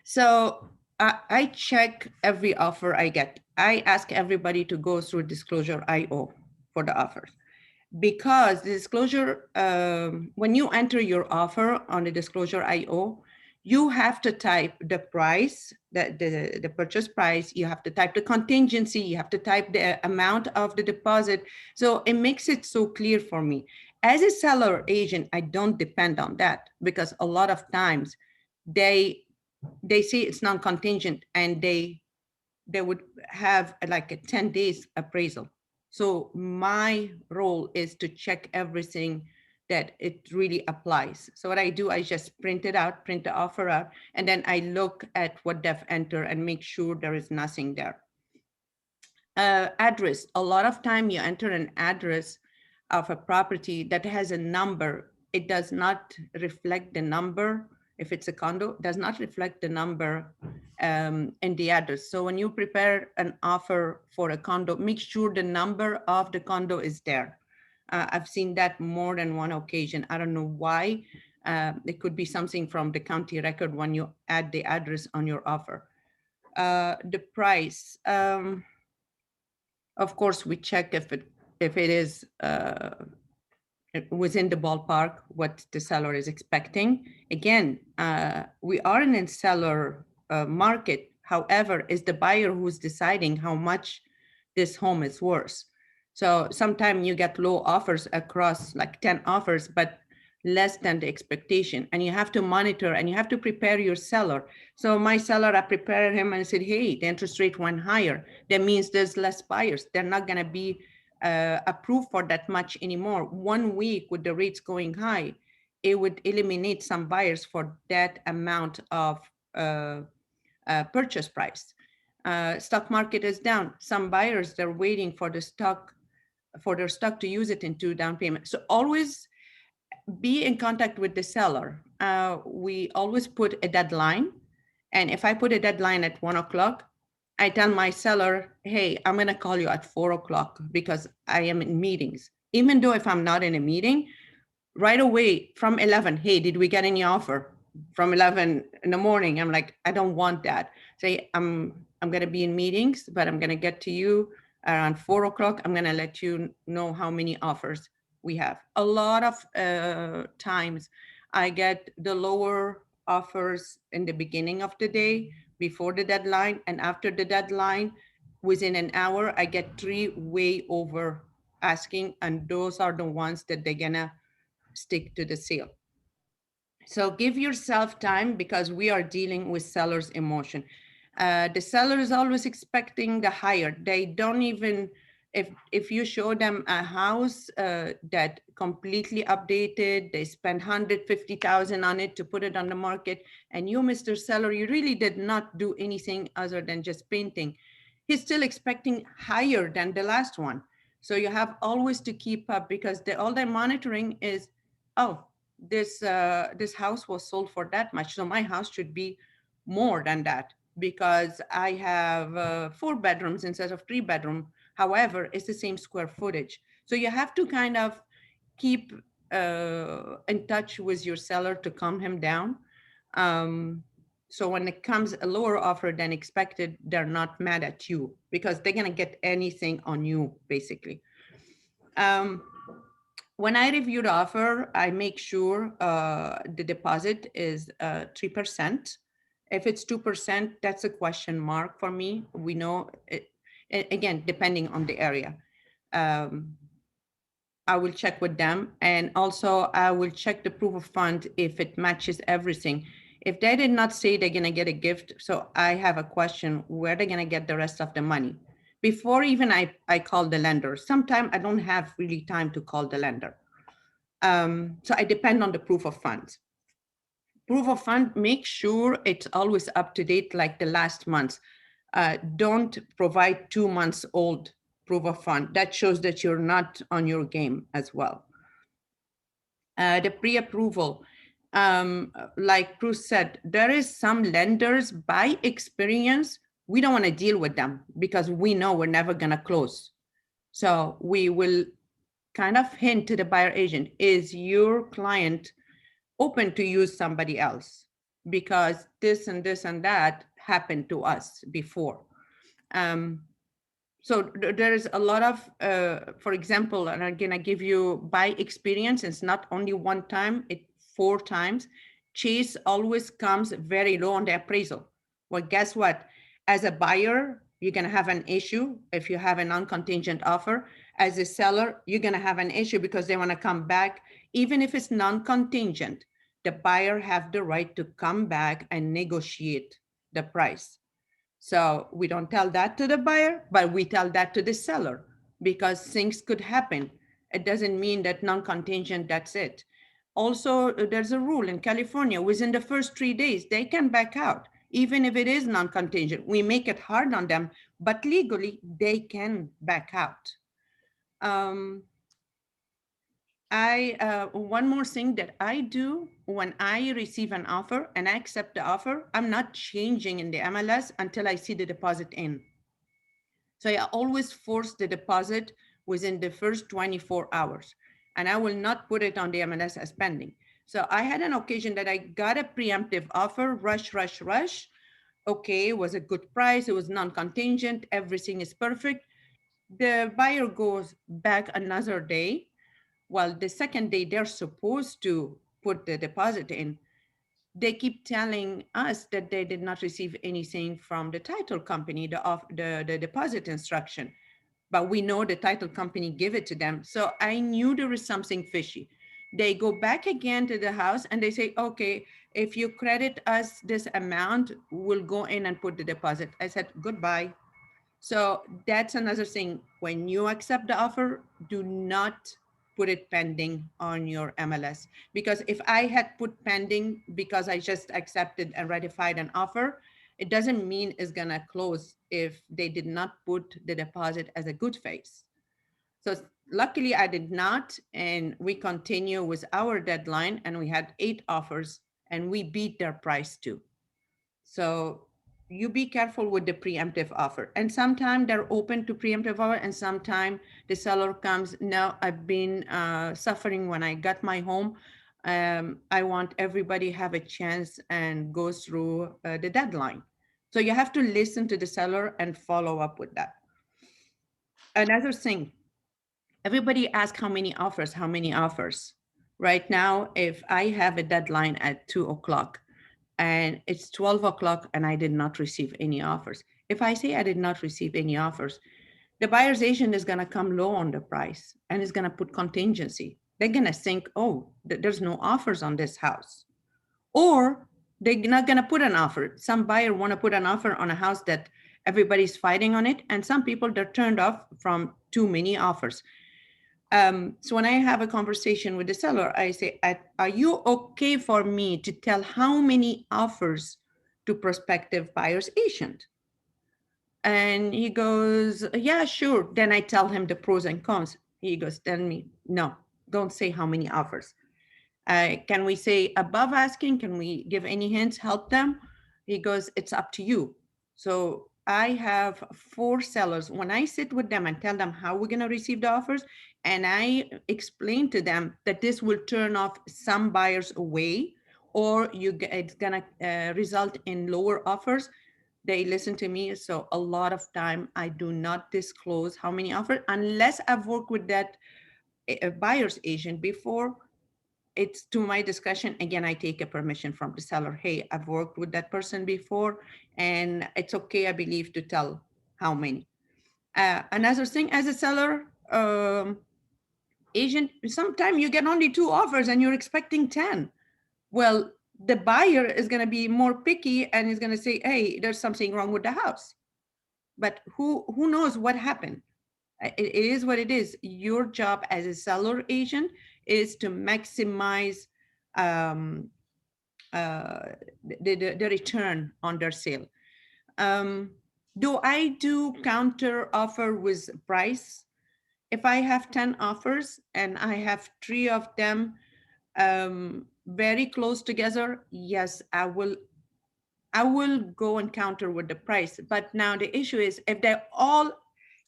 So I check every offer I get. I ask everybody to go through disclosure IO for the offers, because the disclosure, when you enter your offer on the disclosure IO, you have to type the price, the purchase price, you have to type the contingency, you have to type the amount of the deposit. So it makes it so clear for me. As a seller agent, I don't depend on that, because a lot of times they say it's non-contingent and they would have like a 10 days appraisal. So my role is to check everything that it really applies. So what I do, I just print it out, print the offer out, and then I look at what they've entered and make sure there is nothing there. Address, a lot of time you enter an address of a property that has a number. It does not reflect the number. if it's a condo, does not reflect the number in the address. So when you prepare an offer for a condo, make sure the number of the condo is there. I've seen that more than one occasion. I don't know why. It could be something from the county record when you add the address on your offer. The price, of course, we check if it is within the ballpark, what the seller is expecting. Again, we are in a seller market. However, it's the buyer who's deciding how much this home is worth. So sometimes you get low offers across like 10 offers, but less than the expectation. And you have to monitor and you have to prepare your seller. So my seller, I prepared him and I said, hey, the interest rate went higher. That means there's less buyers. They're not going to be approved for that much anymore. 1 week with the rates going high, it would eliminate some buyers for that amount of purchase price. Stock market is down. Some buyers, they're waiting for the stock, for their stock to use it into down payment. So always be in contact with the seller. We always put a deadline. And if I put a deadline at 1 o'clock, I tell my seller, hey, I'm going to call you at 4 o'clock because I am in meetings. Even though if I'm not in a meeting, right away from 11, hey, did we get any offer? From 11 in the morning, I'm like, I don't want that. Say, I'm going to be in meetings, but I'm going to get to you around 4 o'clock. I'm going to let you know how many offers we have. A lot of times I get the lower offers in the beginning of the day before the deadline, and after the deadline, within an hour, I get 3 way over asking, and those are the ones that they're gonna stick to the sale. So give yourself time because we are dealing with seller's emotion. The seller is always expecting the higher. They don't even, if you show them a house that completely updated, they spend $150,000 on it to put it on the market, and you, Mr. Seller, you really did not do anything other than just painting. He's still expecting higher than the last one. So you have always to keep up because all they're monitoring is, oh, this house was sold for that much, so my house should be more than that because I have 4 bedrooms instead of 3 bedroom. However, it's the same square footage. So you have to kind of keep in touch with your seller to calm him down. So when it comes a lower offer than expected, they're not mad at you because they're gonna get anything on you, basically. When I review the offer, I make sure the deposit is 3%. If it's 2%, that's a question mark for me. We know it, again, depending on the area. I will check with them. And also I will check the proof of fund if it matches everything. If they did not say they're gonna get a gift, so I have a question, where they're gonna get the rest of the money? Before even I call the lender. Sometimes I don't have really time to call the lender. So I depend on the proof of funds. Proof of fund, make sure it's always up to date like the last month. Don't provide 2 months old proof of fund. That shows that you're not on your game as well. The pre-approval, like Bruce said, there is some lenders by experience, we don't want to deal with them because we know we're never going to close. So we will kind of hint to the buyer agent, is your client open to use somebody else? Because this and this and that happened to us before. So there is a lot of, for example, and I'm gonna give you by experience, it's not only one time, it's 4 times. Chase always comes very low on the appraisal. Well, guess what? As a buyer, you're gonna have an issue if you have a non-contingent offer. As a seller, you're gonna have an issue because they wanna come back. Even if it's non-contingent, the buyer have the right to come back and negotiate the price. So we don't tell that to the buyer, but we tell that to the seller because things could happen. It doesn't mean that non-contingent, that's it. Also, there's a rule in California, within the first 3 days, they can back out. Even if it is non-contingent, we make it hard on them, but legally they can back out. One more thing that I do when I receive an offer and I accept the offer, I'm not changing in the MLS until I see the deposit in. So I always force the deposit within the first 24 hours, and I will not put it on the MLS as pending. So I had an occasion that I got a preemptive offer, rush, rush, rush. Okay, it was a good price. It was non-contingent. Everything is perfect. The buyer goes back another day. Well, the second day they're supposed to put the deposit in, they keep telling us that they did not receive anything from the title company, the deposit instruction. But we know the title company gave it to them. So I knew there was something fishy. They go back again to the house and they say, okay, if you credit us this amount, we'll go in and put the deposit. I said, goodbye. So that's another thing. When you accept the offer, do not put it pending on your MLS. Because if I had put pending because I just accepted and ratified an offer, it doesn't mean it's gonna close if they did not put the deposit as a good faith. So luckily I did not, and we continue with our deadline, and we had 8 offers and we beat their price too. So you be careful with the preemptive offer. And sometimes they're open to preemptive offer, and sometimes the seller comes, no, I've been suffering when I got my home. I want everybody have a chance and go through the deadline. So you have to listen to the seller and follow up with that. Another thing, everybody asks how many offers, how many offers. Right now, if I have a deadline at 2 o'clock, and it's 12 o'clock and I did not receive any offers. If I say I did not receive any offers, the buyer's agent is going to come low on the price and is going to put contingency. They're going to think, oh, there's no offers on this house. Or they're not going to put an offer. Some buyer want to put an offer on a house that everybody's fighting on it. And some people, they're turned off from too many offers. So when I have a conversation with the seller, I say, are you okay for me to tell how many offers to prospective buyer's agent? And he goes, yeah, sure. Then I tell him the pros and cons. He goes, tell me, no, don't say how many offers. Can we say above asking? Can we give any hints, help them? He goes, it's up to you. So I have 4 sellers. When I sit with them and tell them how we're going to receive the offers, and I explain to them that this will turn off some buyers away, or it's going to result in lower offers, they listen to me. So a lot of time I do not disclose how many offers unless I've worked with that buyer's agent before. It's to my discretion. Again, I take a permission from the seller. Hey, I've worked with that person before, and it's okay, I believe, to tell how many. Another thing, as a seller agent, sometimes you get only 2 offers and you're expecting 10. Well, the buyer is going to be more picky and is going to say, hey, there's something wrong with the house. But who knows what happened? It is what it is. Your job as a seller agent is to maximize um, the return on their sale. Do I do counter offer with price? If I have 10 offers and I have 3 of them very close together, yes, I will go and counter with the price. But now the issue is, if they all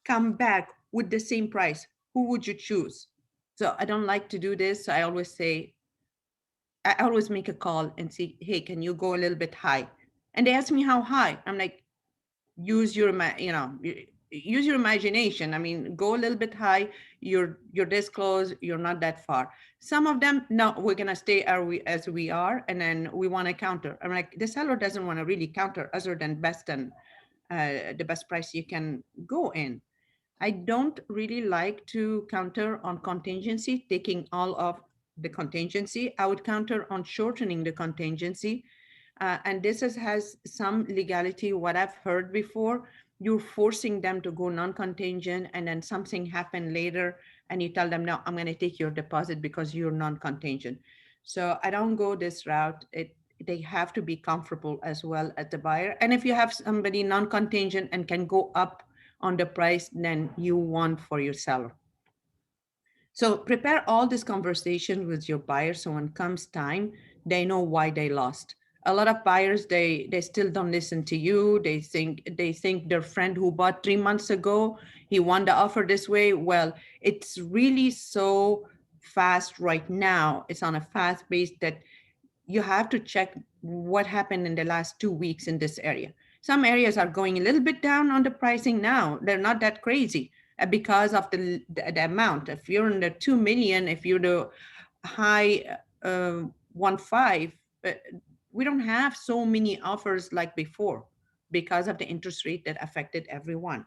come back with the same price, who would you choose? So I don't like to do this. So I always say, I always make a call and say, hey, can you go a little bit high? And they ask me how high. I'm like, use your, use your imagination. I mean, go a little bit high. You're this close. You're not that far. Some of them, no, we're gonna stay as we are, and then we want to counter. I'm like, the seller doesn't want to really counter other than the best price you can go in. I don't really like to counter on contingency, taking all of the contingency. I would counter on shortening the contingency. And this has some legality. What I've heard before, you're forcing them to go non-contingent, and then something happened later and you tell them, no, I'm going to take your deposit because you're non-contingent. So I don't go this route. They have to be comfortable as well at the buyer. And if you have somebody non-contingent and can go up on the price, then you want for your seller. So prepare all this conversation with your buyer so when comes time, they know why they lost. A lot of buyers, they still don't listen to you. They think their friend who bought 3 months ago, he won the offer this way. Well, it's really so fast right now. It's on a fast pace that you have to check what happened in the last 2 weeks in this area. Some areas are going a little bit down on the pricing now. They're not that crazy because of the amount. If you're in the 2 million, if you're the high 1.5, we don't have so many offers like before because of the interest rate that affected everyone.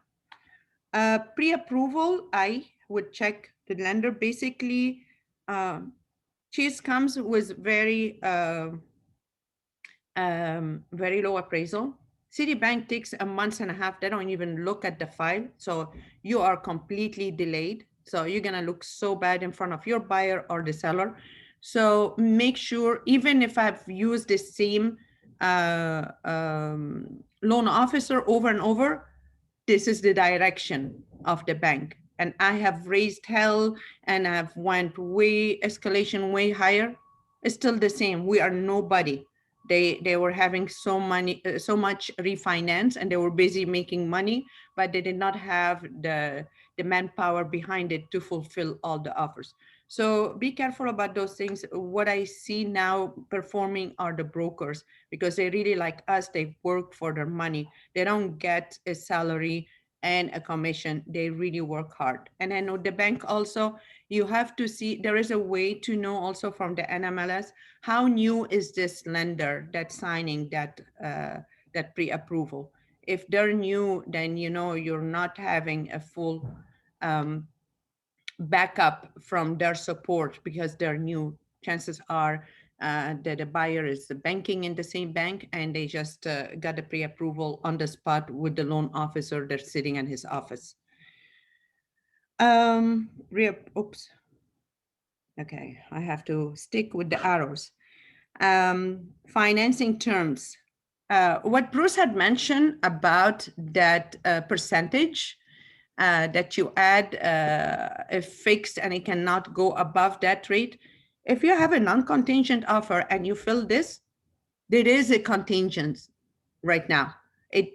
Pre-approval, I would check the lender. Basically, Chase comes with very low appraisal. Citibank takes a month and a half. They don't even look at the file. So you are completely delayed. So you're going to look so bad in front of your buyer or the seller. So make sure, even if I've used the same loan officer over and over, this is the direction of the bank. And I have raised hell and I've went way escalation way higher. It's still the same. We are nobody. They were having so much refinance and they were busy making money, but they did not have the manpower behind it to fulfill all the offers. So be careful about those things. What I see now performing are the brokers because they really like us. They work for their money. They don't get a salary and a commission. They really work hard. And I know the bank also, you have to see, there is a way to know also from the NMLS, how new is this lender that's signing that pre-approval. If they're new, then you know you're not having a full backup from their support because they're new. Chances are that the buyer is banking in the same bank and they just got the pre-approval on the spot with the loan officer that's sitting in his office. Oops. Okay, I have to stick with the arrows. Financing terms. What Bruce had mentioned about that percentage that you add a fixed and it cannot go above that rate. If you have a non-contingent offer and you fill this, there is a contingent right now.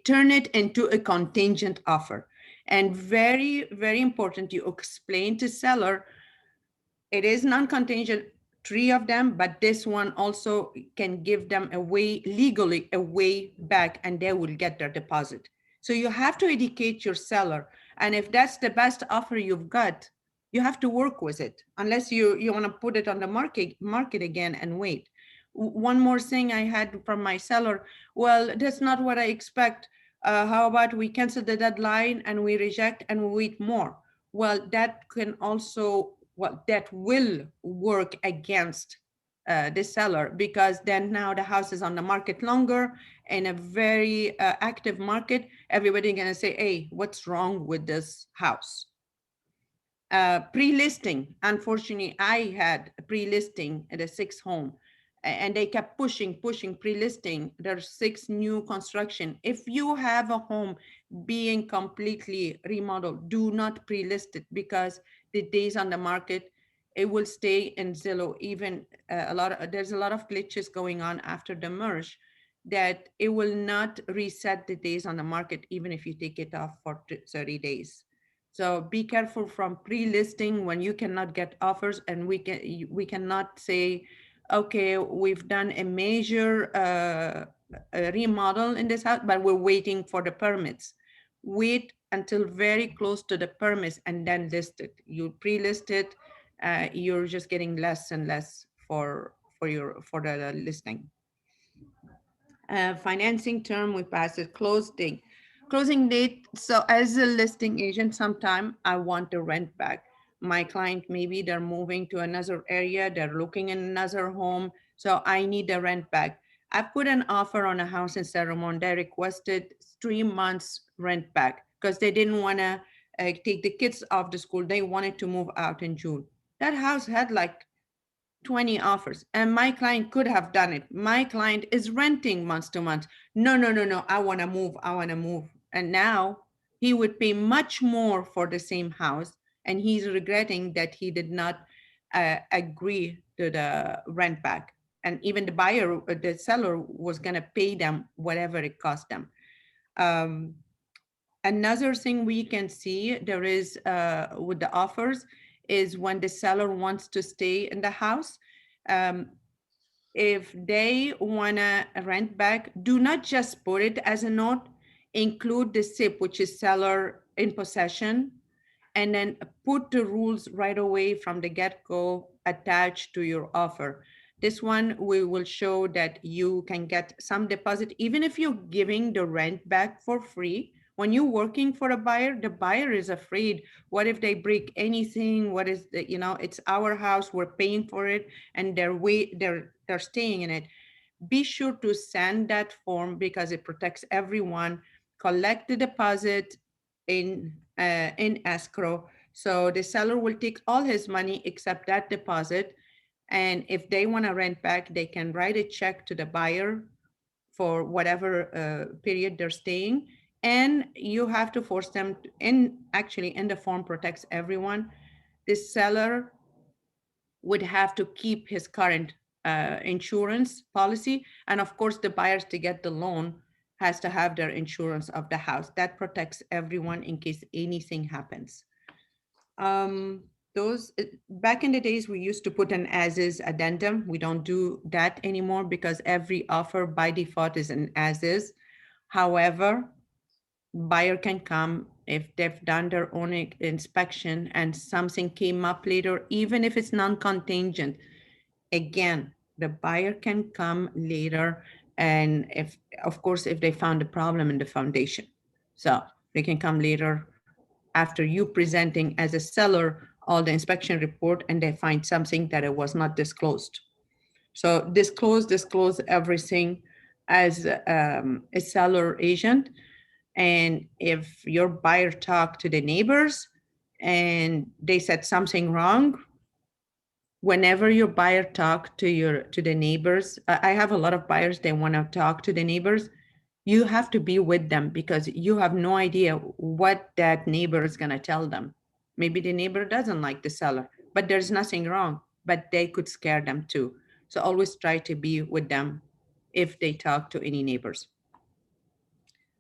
Turn it into a contingent offer. And very, very important, you explain to seller, it is non-contingent, 3 of them, but this one also can give them a way, legally, a way back and they will get their deposit. So you have to educate your seller. And if that's the best offer you've got, you have to work with it unless you want to put it on the market again and wait. One more thing I had from my seller, well, that's not what I expect. How about we cancel the deadline and we reject and we wait more? Well, that can also, well, that will work against the seller because then now the house is on the market longer in a very active market. Everybody gonna say, hey, what's wrong with this house? Pre-listing, unfortunately, I had a pre-listing at a 6 home and they kept pushing pre-listing. There's 6 new construction. If you have a home being completely remodeled, do not pre-list it because the days on the market, it will stay in Zillow. Even there's a lot of glitches going on after the merge that it will not reset the days on the market even if you take it off for 30 days. So be careful from pre-listing when you cannot get offers, and we cannot say, okay, we've done a major remodel in this house, but we're waiting for the permits. Wait until very close to the permits and then list it. You pre-list it, you're just getting less and less for the listing. Financing term, we passed it. Closing date. So as a listing agent, sometime I want the rent back. My client, maybe they're moving to another area, they're looking in another home, so I need the rent back. I put an offer on a house in Ceremon. They requested 3 months rent back because they didn't want to take the kids off the school. They wanted to move out in June. That house had like 20 offers and my client could have done it. My client is renting month to month. No, I want to move. And now he would pay much more for the same house and he's regretting that he did not agree to the rent back. And even the seller was going to pay them whatever it cost them. Another thing we can see there is with the offers is when the seller wants to stay in the house. If they want to rent back, do not just put it as a note, include the SIP, which is seller in possession, and then put the rules right away from the get-go attached to your offer. This one, we will show that you can get some deposit, even if you're giving the rent back for free. When you're working for a buyer, the buyer is afraid. What if they break anything? What is the, it's our house, we're paying for it, and they're staying in it. Be sure to send that form because it protects everyone. Collect the deposit in escrow. So the seller will take all his money except that deposit. And if they want to rent back, they can write a check to the buyer for whatever period they're staying. And you have to force them to, in the form protects everyone. The seller would have to keep his current insurance policy. And of course, the buyers to get the loan has to have their insurance of the house. That protects everyone in case anything happens. Back in the days, we used to put an as-is addendum. We don't do that anymore because every offer by default is an as-is. However, buyer can come if they've done their own inspection and something came up later, even if it's non-contingent. Again, the buyer can come later, and if, of course, if they found a problem in the foundation. So they can come later after you presenting as a seller all the inspection report and they find something that it was not disclosed. So disclose everything as a seller agent. And if your buyer talked to the neighbors and they said something wrong, whenever your buyer talk to the neighbors, I have a lot of buyers, they want to talk to the neighbors. You have to be with them because you have no idea what that neighbor is going to tell them. Maybe the neighbor doesn't like the seller, but there's nothing wrong, but they could scare them too. So always try to be with them if they talk to any neighbors.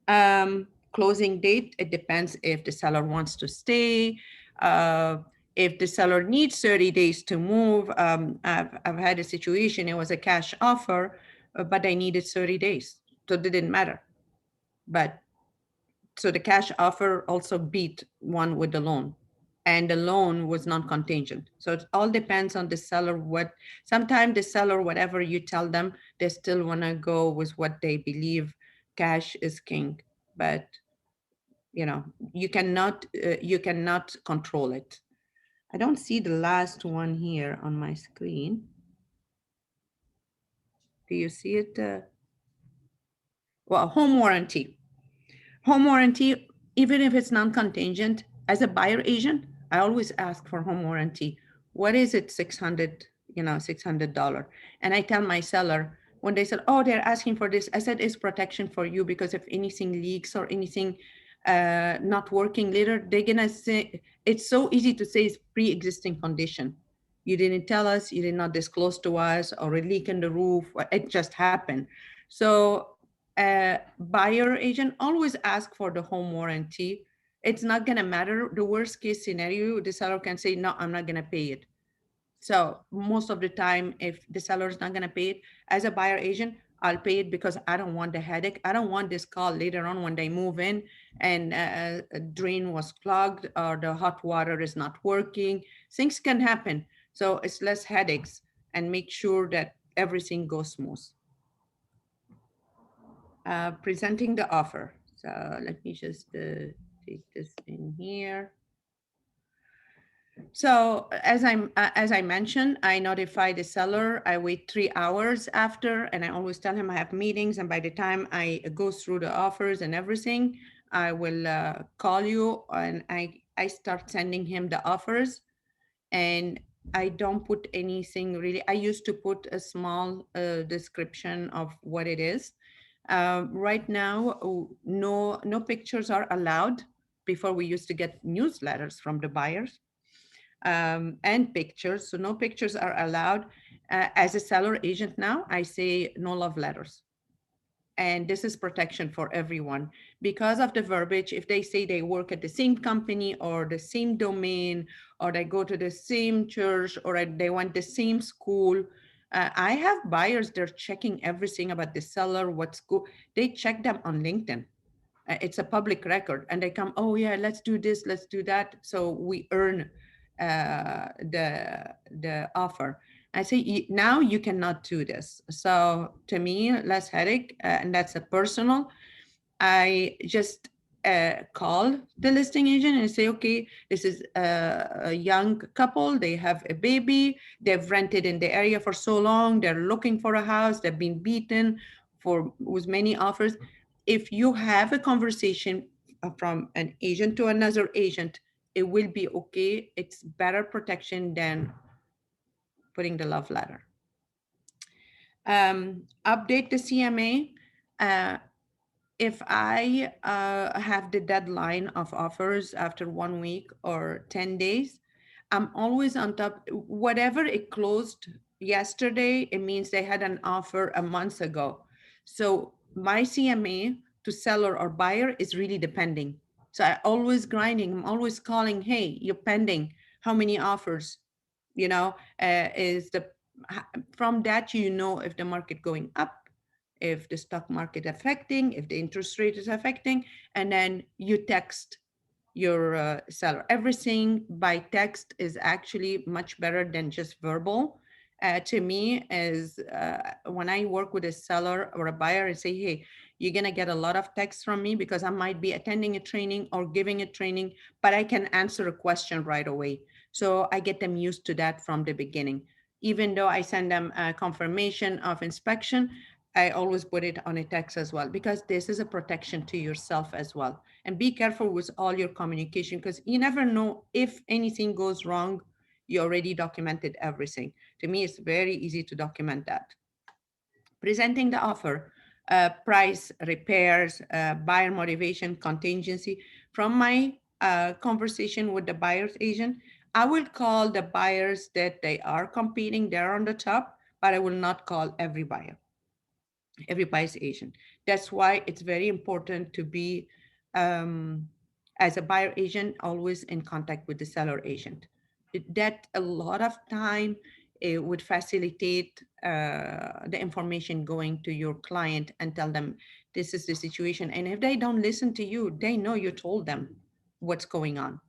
Closing date, it depends if the seller wants to stay. If the seller needs 30 days to move, I've had a situation, it was a cash offer, but I needed 30 days. So it didn't matter. But so the cash offer also beat one with the loan, and the loan was non-contingent. So it all depends on the seller. Sometimes the seller, whatever you tell them, they still want to go with what they believe. Cash is king, but you cannot control it. I don't see the last one here on my screen. Do you see it? Well, home warranty. Home warranty, even if it's non-contingent, as a buyer agent, I always ask for home warranty. What is it? $600, $600. And I tell my seller, when they said, oh, they're asking for this, I said, it's protection for you because if anything leaks or anything not working later, they're gonna say, it's so easy to say it's pre-existing condition. You didn't tell us, you did not disclose to us, or a leak in the roof, it just happened. So buyer agent always ask for the home warranty. It's not gonna matter. The worst case scenario, the seller can say, no, I'm not gonna pay it. So most of the time, if the seller is not gonna pay it, as a buyer agent, I'll pay it because I don't want the headache. I don't want this call later on when they move in and a drain was clogged or the hot water is not working. Things can happen. So it's less headaches and make sure that everything goes smooth. Presenting the offer. So let me just take this in here. So as I mentioned, I notify the seller. I wait 3 hours after, and I always tell him I have meetings. And by the time I go through the offers and everything, I will call you, and I start sending him the offers. And I don't put anything really. I used to put a small description of what it is. Right now, no pictures are allowed. Before, we used to get newsletters from the buyers. and pictures. So no pictures are allowed. As a seller agent now, I say no love letters. And this is protection for everyone because of the verbiage. If they say they work at the same company or the same domain, or they go to the same church, or they went the same school, I have buyers, they're checking everything about the seller, what school. They check them on LinkedIn. It's a public record, and they come, oh yeah, let's do this, let's do that. So we earn the offer. I say, now you cannot do this. So to me, less headache, and that's a personal. I just call the listing agent and say, okay, this is a young couple. They have a baby. They've rented in the area for so long. They're looking for a house. They've been beaten with many offers. If you have a conversation from an agent to another agent, it will be okay. It's better protection than putting the love letter. Update the CMA. If I have the deadline of offers after 1 week or 10 days, I'm always on top. Whatever it closed yesterday, it means they had an offer a month ago. So my CMA to seller or buyer is really depending. So I always grinding, I'm always calling, hey, you're pending. How many offers? You know, from that, you know, if the market going up, if the stock market affecting, if the interest rate is affecting, and then you text your seller. Everything by text is actually much better than just verbal. To me, is when I work with a seller or a buyer and say, hey, you're gonna get a lot of text from me because I might be attending a training or giving a training, but I can answer a question right away. So I get them used to that from the beginning. Even though I send them a confirmation of inspection, I always put it on a text as well, because this is a protection to yourself as well. And be careful with all your communication, because you never know if anything goes wrong. You already documented everything. To me, it's very easy to document that. Presenting the offer, price, repairs, buyer motivation, contingency. From my conversation with the buyer's agent, I will call the buyers that they are competing, they're on the top, but I will not call every buyer, every buyer's agent. That's why it's very important to be, as a buyer agent, always in contact with the seller agent. That a lot of time it would facilitate the information going to your client and tell them this is the situation. And if they don't listen to you, they know you told them what's going on.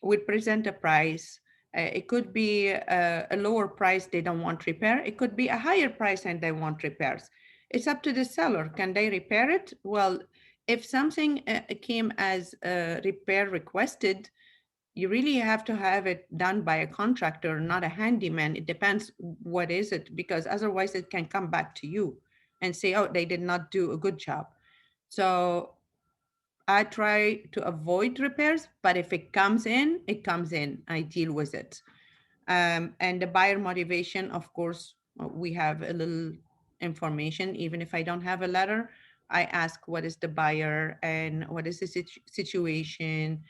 Would present a price. It could be a lower price, they don't want repair. It could be a higher price and they want repairs. It's up to the seller. Can they repair it? Well, if something came as a repair requested, you really have to have it done by a contractor, not a handyman. It depends what is it, because otherwise it can come back to you and say, oh, they did not do a good job. So I try to avoid repairs, but if it comes in, it comes in. I deal with it. And the buyer motivation, of course, we have a little information. Even if I don't have a letter, I ask what is the buyer and what is the situation.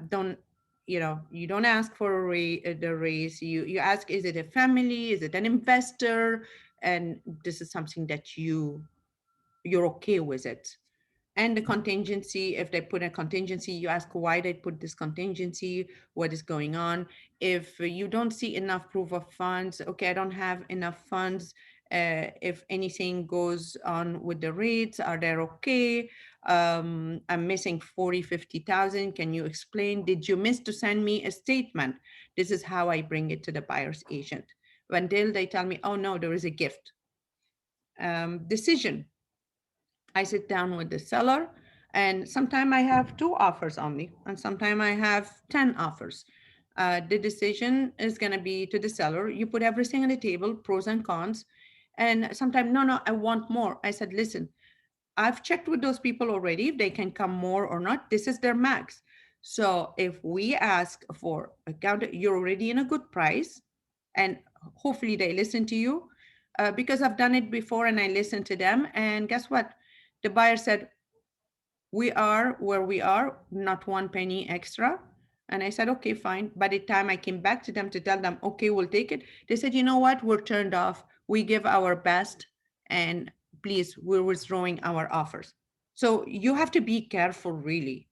Don't, you don't ask for the raise. You ask, is it a family? Is it an investor? And this is something that you're okay with it. And the contingency, if they put a contingency, you ask why they put this contingency, what is going on. If you don't see enough proof of funds, okay, I don't have enough funds. If anything goes on with the rates, are they okay? I'm missing 40, 50,000. Can you explain? Did you miss to send me a statement? This is how I bring it to the buyer's agent. Until they tell me, oh no, there is a gift. Decision. I sit down with the seller, and sometimes I have 2 offers only, and sometimes I have 10 offers. The decision is going to be to the seller. You put everything on the table, pros and cons. And sometimes, no, I want more. I said, listen, I've checked with those people already if they can come more or not. This is their max. So if we ask for a counter, you're already in a good price, and hopefully they listen to you, because I've done it before and I listened to them. And guess what? The buyer said, we are where we are, not 1 penny extra. And I said, okay, fine. By the time I came back to them to tell them, okay, we'll take it, they said, you know what, we're turned off. We give our best, and please, we're withdrawing our offers. So you have to be careful really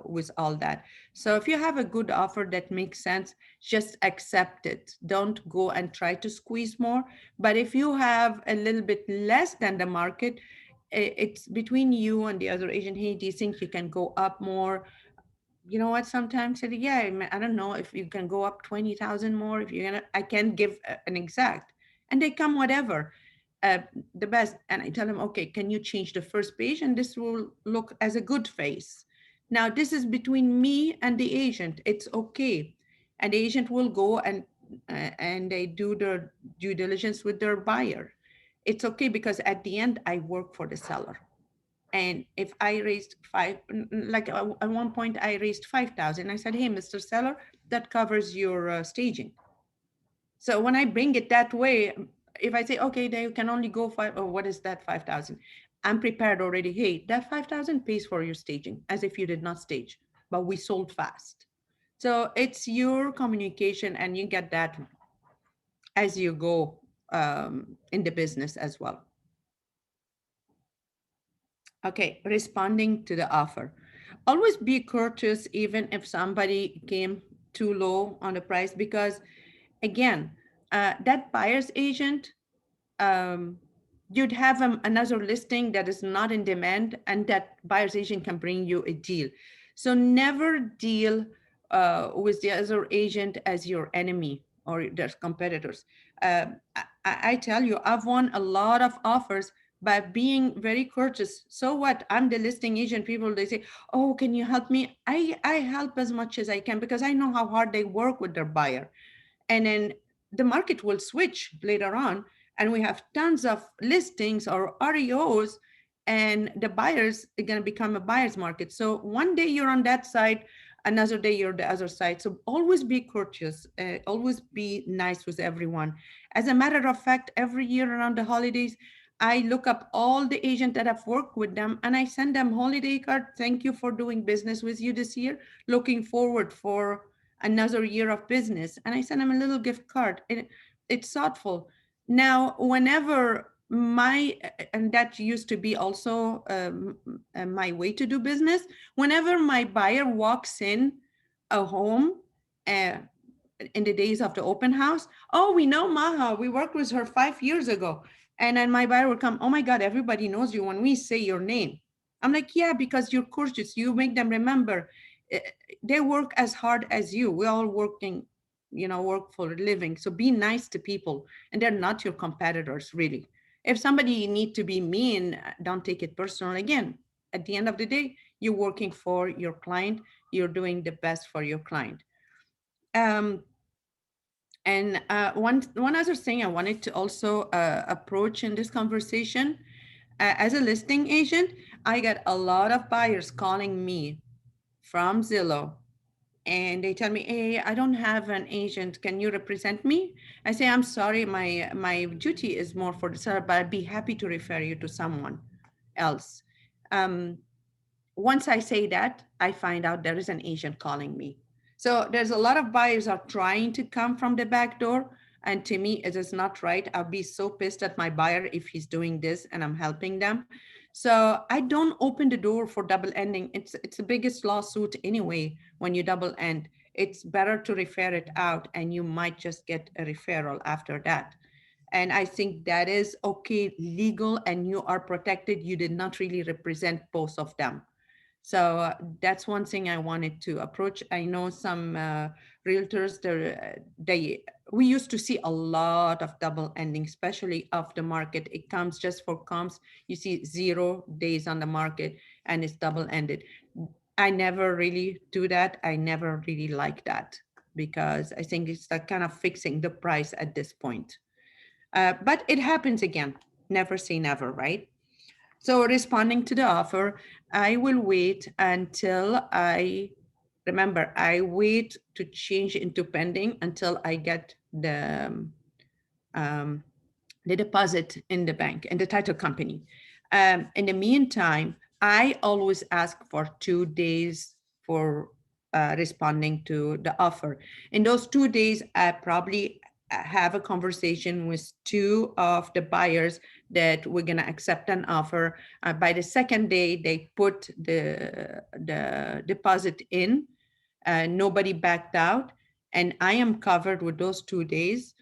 with all that. So if you have a good offer that makes sense, just accept it. Don't go and try to squeeze more. But if you have a little bit less than the market, it's between you and the other agent. Hey, do you think you can go up more? You know what? Sometimes, yeah, I don't know if you can go up 20,000 more. If you're gonna, I can't give an exact, and they come whatever, the best. And I tell them, okay, can you change the first page, and this will look as a good face. Now this is between me and the agent. It's okay, and the agent will go and they do their due diligence with their buyer. It's okay because at the end I work for the seller. And if I raised like at one point I raised 5,000, I said, hey, Mr. Seller, that covers your staging. So when I bring it that way, if I say, okay, they can only go five, or what is that 5,000? I'm prepared already. Hey, that 5,000 pays for your staging as if you did not stage, but we sold fast. So it's your communication, and you get that as you go in the business as well. Okay, responding to the offer. Always be courteous even if somebody came too low on the price, because again, that buyer's agent, um, you'd have another listing that is not in demand, and that buyer's agent can bring you a deal. So never deal with the other agent as your enemy or their competitors. I tell you, I've won a lot of offers by being very courteous. So what? I'm the listing agent. People, they say, oh, can you help me? I help as much as I can because I know how hard they work with their buyer. And then the market will switch later on, and we have tons of listings or REOs, and the buyers are going to become a buyer's market. So one day you're on that side, another day you're the other side. So always be courteous, always be nice with everyone. As a matter of fact, every year around the holidays, I look up all the agents that have worked with them, and I send them holiday card. Thank you for doing business with you this year. Looking forward for another year of business. And I send them a little gift card. It's thoughtful. Now, whenever and that used to be also my way to do business, whenever my buyer walks in a home, uh, in the days of the open house, oh, we know Maha, we worked with her 5 years ago. And then my buyer would come, oh my God, everybody knows you when we say your name. I'm like, yeah, because you're courteous, you make them remember. They work as hard as you. We're all working, work for a living. So be nice to people, and they're not your competitors, really. If somebody need to be mean, don't take it personal. Again, at the end of the day, you're working for your client. You're doing the best for your client. And one other thing I wanted to also approach in this conversation, as a listing agent, I got a lot of buyers calling me from Zillow, and they tell me, hey, I don't have an agent, can you represent me? I say, I'm sorry, my duty is more for the seller, but I'd be happy to refer you to someone else. Once I say that, I find out there is an agent calling me. So there's a lot of buyers are trying to come from the back door, and to me it is not right. I'll be so pissed at my buyer if he's doing this and I'm helping them. So I don't open the door for double ending. It's the biggest lawsuit anyway. When you double end, it's better to refer it out, and you might just get a referral after that. And I think that is okay, legal, and you are protected. You did not really represent both of them. So that's one thing I wanted to approach. I know some realtors, we used to see a lot of double ending, especially of the market. It comes just for comps. You see 0 days on the market and it's double ended. I never really do that. I never really like that, because I think it's that kind of fixing the price at this point. But it happens again. Never say never, right? So responding to the offer, I will wait until I wait to change into pending until I get the deposit in the bank, in the title company. In the meantime, I always ask for 2 days for responding to the offer. In those 2 days, I probably have a conversation with 2 of the buyers that we're going to accept an offer. By the second day, they put the deposit in. Nobody backed out, and I am covered with those 2 days.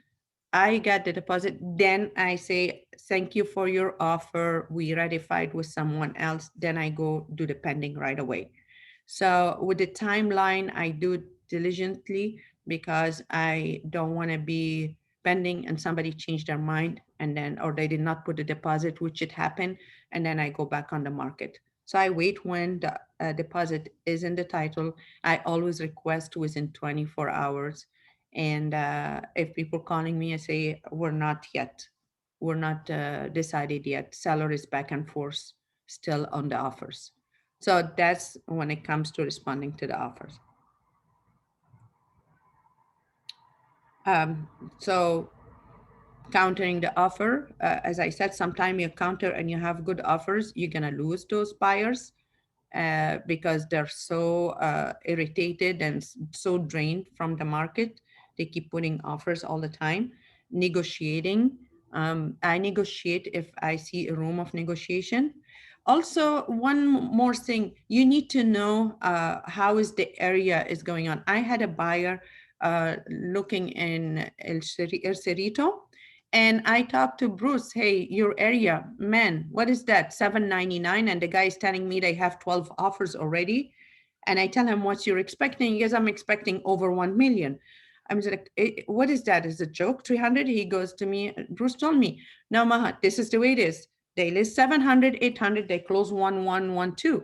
I got the deposit. Then I say, thank you for your offer. We ratified with someone else. Then I go do the pending right away. So with the timeline, I do it diligently because I don't want to be pending and somebody changed their mind and then, or they did not put the deposit, which it happened, and then I go back on the market. So I wait when the deposit is in the title. I always request within 24 hours. And if people calling me, I say, we're not yet. We're not decided yet. Seller is back and forth still on the offers. So that's when it comes to responding to the offers. So countering the offer, as I said, sometimes you counter and you have good offers, you're gonna lose those buyers because they're so irritated and so drained from the market. They keep putting offers all the time. Negotiating. I negotiate if I see a room of negotiation. Also, one more thing, you need to know how is the area is going on. I had a buyer looking in El Cerrito, and I talked to Bruce, hey, your area, man, what is that? $799. And the guy is telling me they have 12 offers already. And I tell him, what's you're expecting? He goes, I'm expecting over 1 million. I'm just like, what is that? Is it a joke? 300? He goes to me, Bruce told me, no, Maha, this is the way it is. They list 700, 800, they close 1112.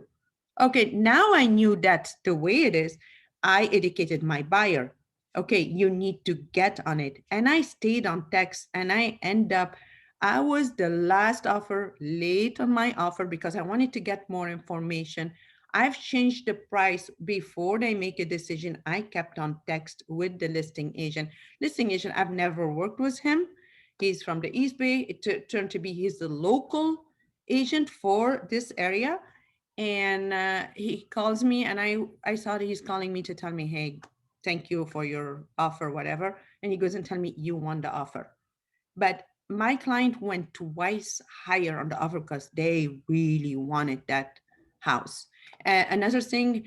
Okay, now I knew that's the way it is. I educated my buyer. Okay, you need to get on it. And I stayed on text and I was the last offer late on my offer because I wanted to get more information. I've changed the price before they make a decision. I kept on text with the listing agent. Listing agent, I've never worked with him. He's from the East Bay. It turned to be he's the local agent for this area. And he calls me and I saw that he's calling me to tell me, hey, thank you for your offer, whatever. And he goes and tell me, you won the offer. But my client went twice higher on the offer because they really wanted that house. Another thing,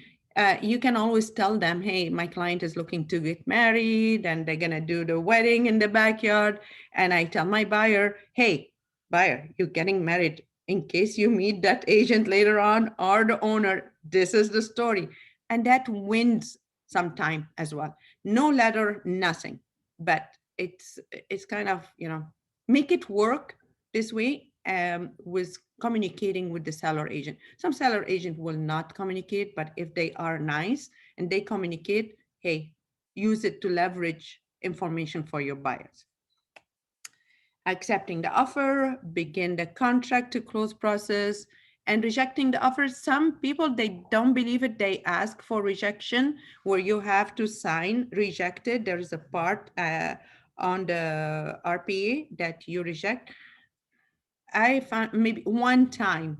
you can always tell them, hey, my client is looking to get married and they're going to do the wedding in the backyard. And I tell my buyer, hey, buyer, you're getting married. In case you meet that agent later on or the owner, this is the story. And that wins sometime as well. No letter, nothing. But it's kind of, make it work this way with communicating with the seller agent. Some seller agent will not communicate, but if they are nice and they communicate, hey, use it to leverage information for your buyers. Accepting the offer, begin the contract to close process, and rejecting the offer. Some people, they don't believe it. They ask for rejection where you have to sign rejected. There is a part on the RPA that you reject. I found maybe one time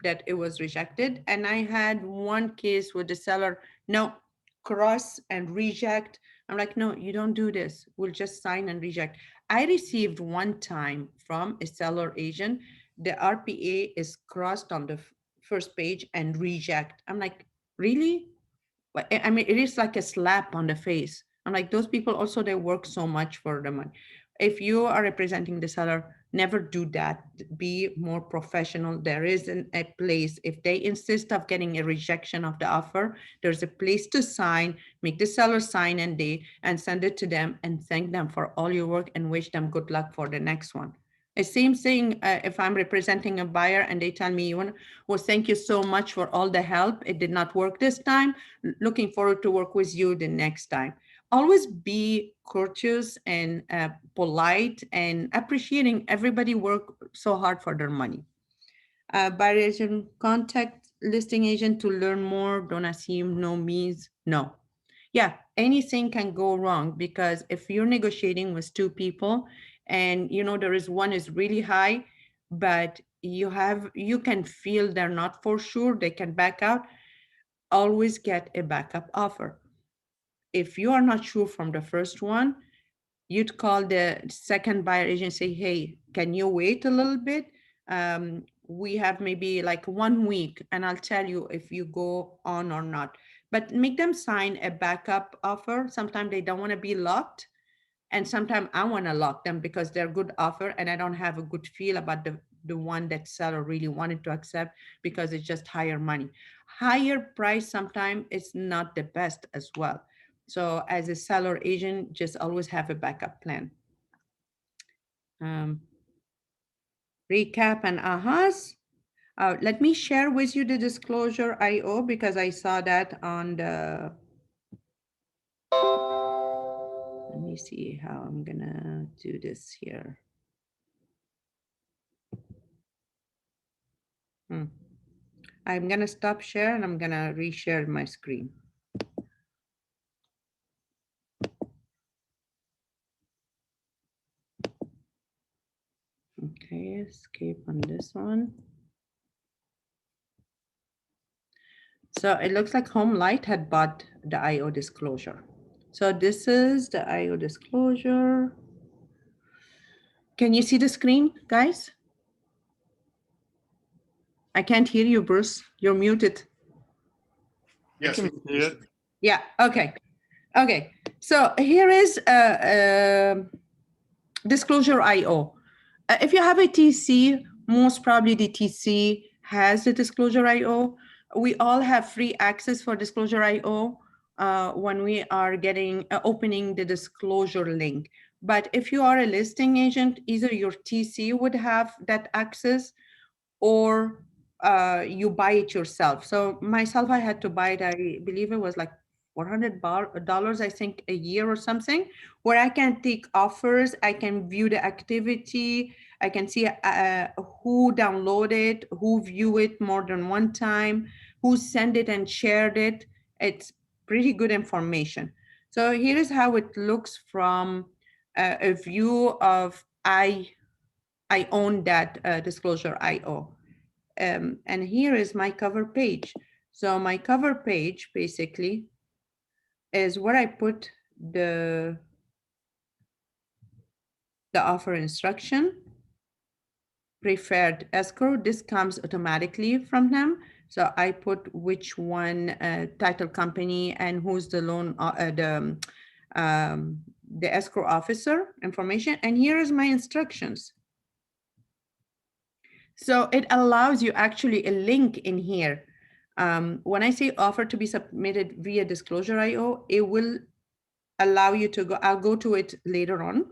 that it was rejected. And I had one case with the seller, no, cross and reject. I'm like, no, you don't do this. We'll just sign and reject. I received one time from a seller agent, the RPA is crossed on the first page and reject. I'm like, really? I mean, it is like a slap on the face. I'm like, those people also, they work so much for the money. If you are representing the seller, never do that. Be more professional. There is a place. If they insist of getting a rejection of the offer, there's a place to sign, make the seller sign and date and send it to them and thank them for all your work and wish them good luck for the next one. The same thing if I'm representing a buyer and they tell me, well, thank you so much for all the help. It did not work this time. Looking forward to work with you the next time. Always be courteous and polite and appreciating everybody work so hard for their money. Buyer agent, contact listing agent to learn more. Don't assume no means no. Yeah, anything can go wrong because if you're negotiating with 2 people and there is one is really high, but you can feel they're not for sure, they can back out. always get a backup offer. If you are not sure from the first one, you'd call the second buyer agent, say, hey, can you wait a little bit? We have maybe like 1 week and I'll tell you if you go on or not. But make them sign a backup offer. Sometimes they don't want to be locked. And sometimes I want to lock them because they're good offer and I don't have a good feel about the one that seller really wanted to accept because it's just higher money. Higher price sometimes is not the best as well. So as a seller agent, just always have a backup plan. Recap and ahas. Let me share with you the disclosure IO because I saw that on the, let me see how I'm gonna do this here. I'm gonna stop share and I'm gonna reshare my screen. Okay, escape on this one. So it looks like Home Light had bought the IO disclosure. So this is the IO disclosure. Can you see the screen, guys? I can't hear you, Bruce. You're muted. Yes. Yeah, okay. Okay, so here is disclosure IO. If you have a TC, most probably the TC has the disclosure IO. We all have free access for disclosure IO when we are getting opening the disclosure link. But if you are a listing agent, either your TC would have that access or you buy it yourself. So myself, I had to buy it. I believe it was like $400, I think, a year or something, where I can take offers, I can view the activity, I can see who downloaded, who view it more than one time, who sent it and shared it. It's pretty good information. So here is how it looks from a view of I own that disclosure IO. And here is my cover page. So my cover page basically is where I put the offer instruction, preferred escrow. This comes automatically from them. So I put which one title company and who's the loan, the escrow officer information. And here is my instructions. So it allows you actually a link in here. When I say offer to be submitted via disclosure IO, it will allow you to go, I'll go to it later on.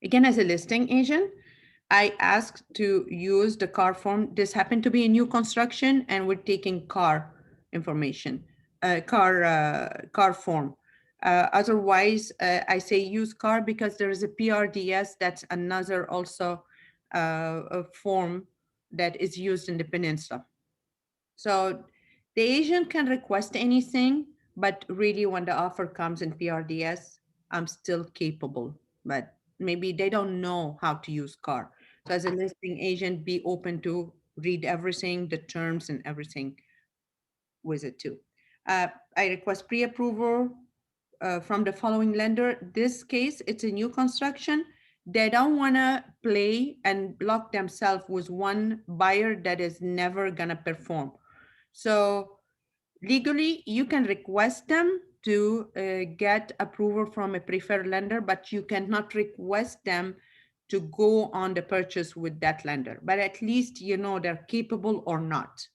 Again, as a listing agent, I asked to use the car form. This happened to be a new construction and we're taking car information, car form. Otherwise, I say use car because there is a PRDS, that's another also a form that is used in the peninsula. So the agent can request anything, but really when the offer comes in PRDS, I'm still capable, but maybe they don't know how to use car. So as a listing agent, be open to read everything, the terms and everything with it too. I request pre-approval from the following lender. This case, it's a new construction. They don't want to play and block themselves with one buyer that is never going to perform. So legally, you can request them to get approval from a preferred lender, but you cannot request them to go on the purchase with that lender. But at least you know they're capable or not.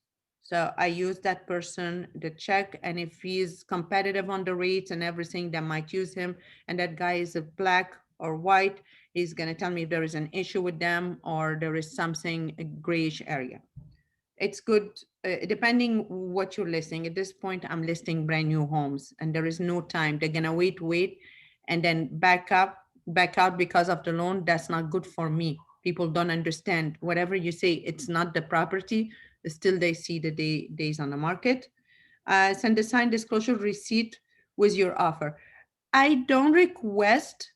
So I use that person to check, and if he's competitive on the rates and everything, they might use him. And that guy is a black or white, he's going to tell me if there is an issue with them or there is something, a grayish area. It's good, depending what you're listing. At this point, I'm listing brand new homes and there is no time. They're gonna wait, and then back out because of the loan. That's not good for me. People don't understand. Whatever you say, it's not the property. Still, they see the days on the market. Send a signed disclosure receipt with your offer. I don't request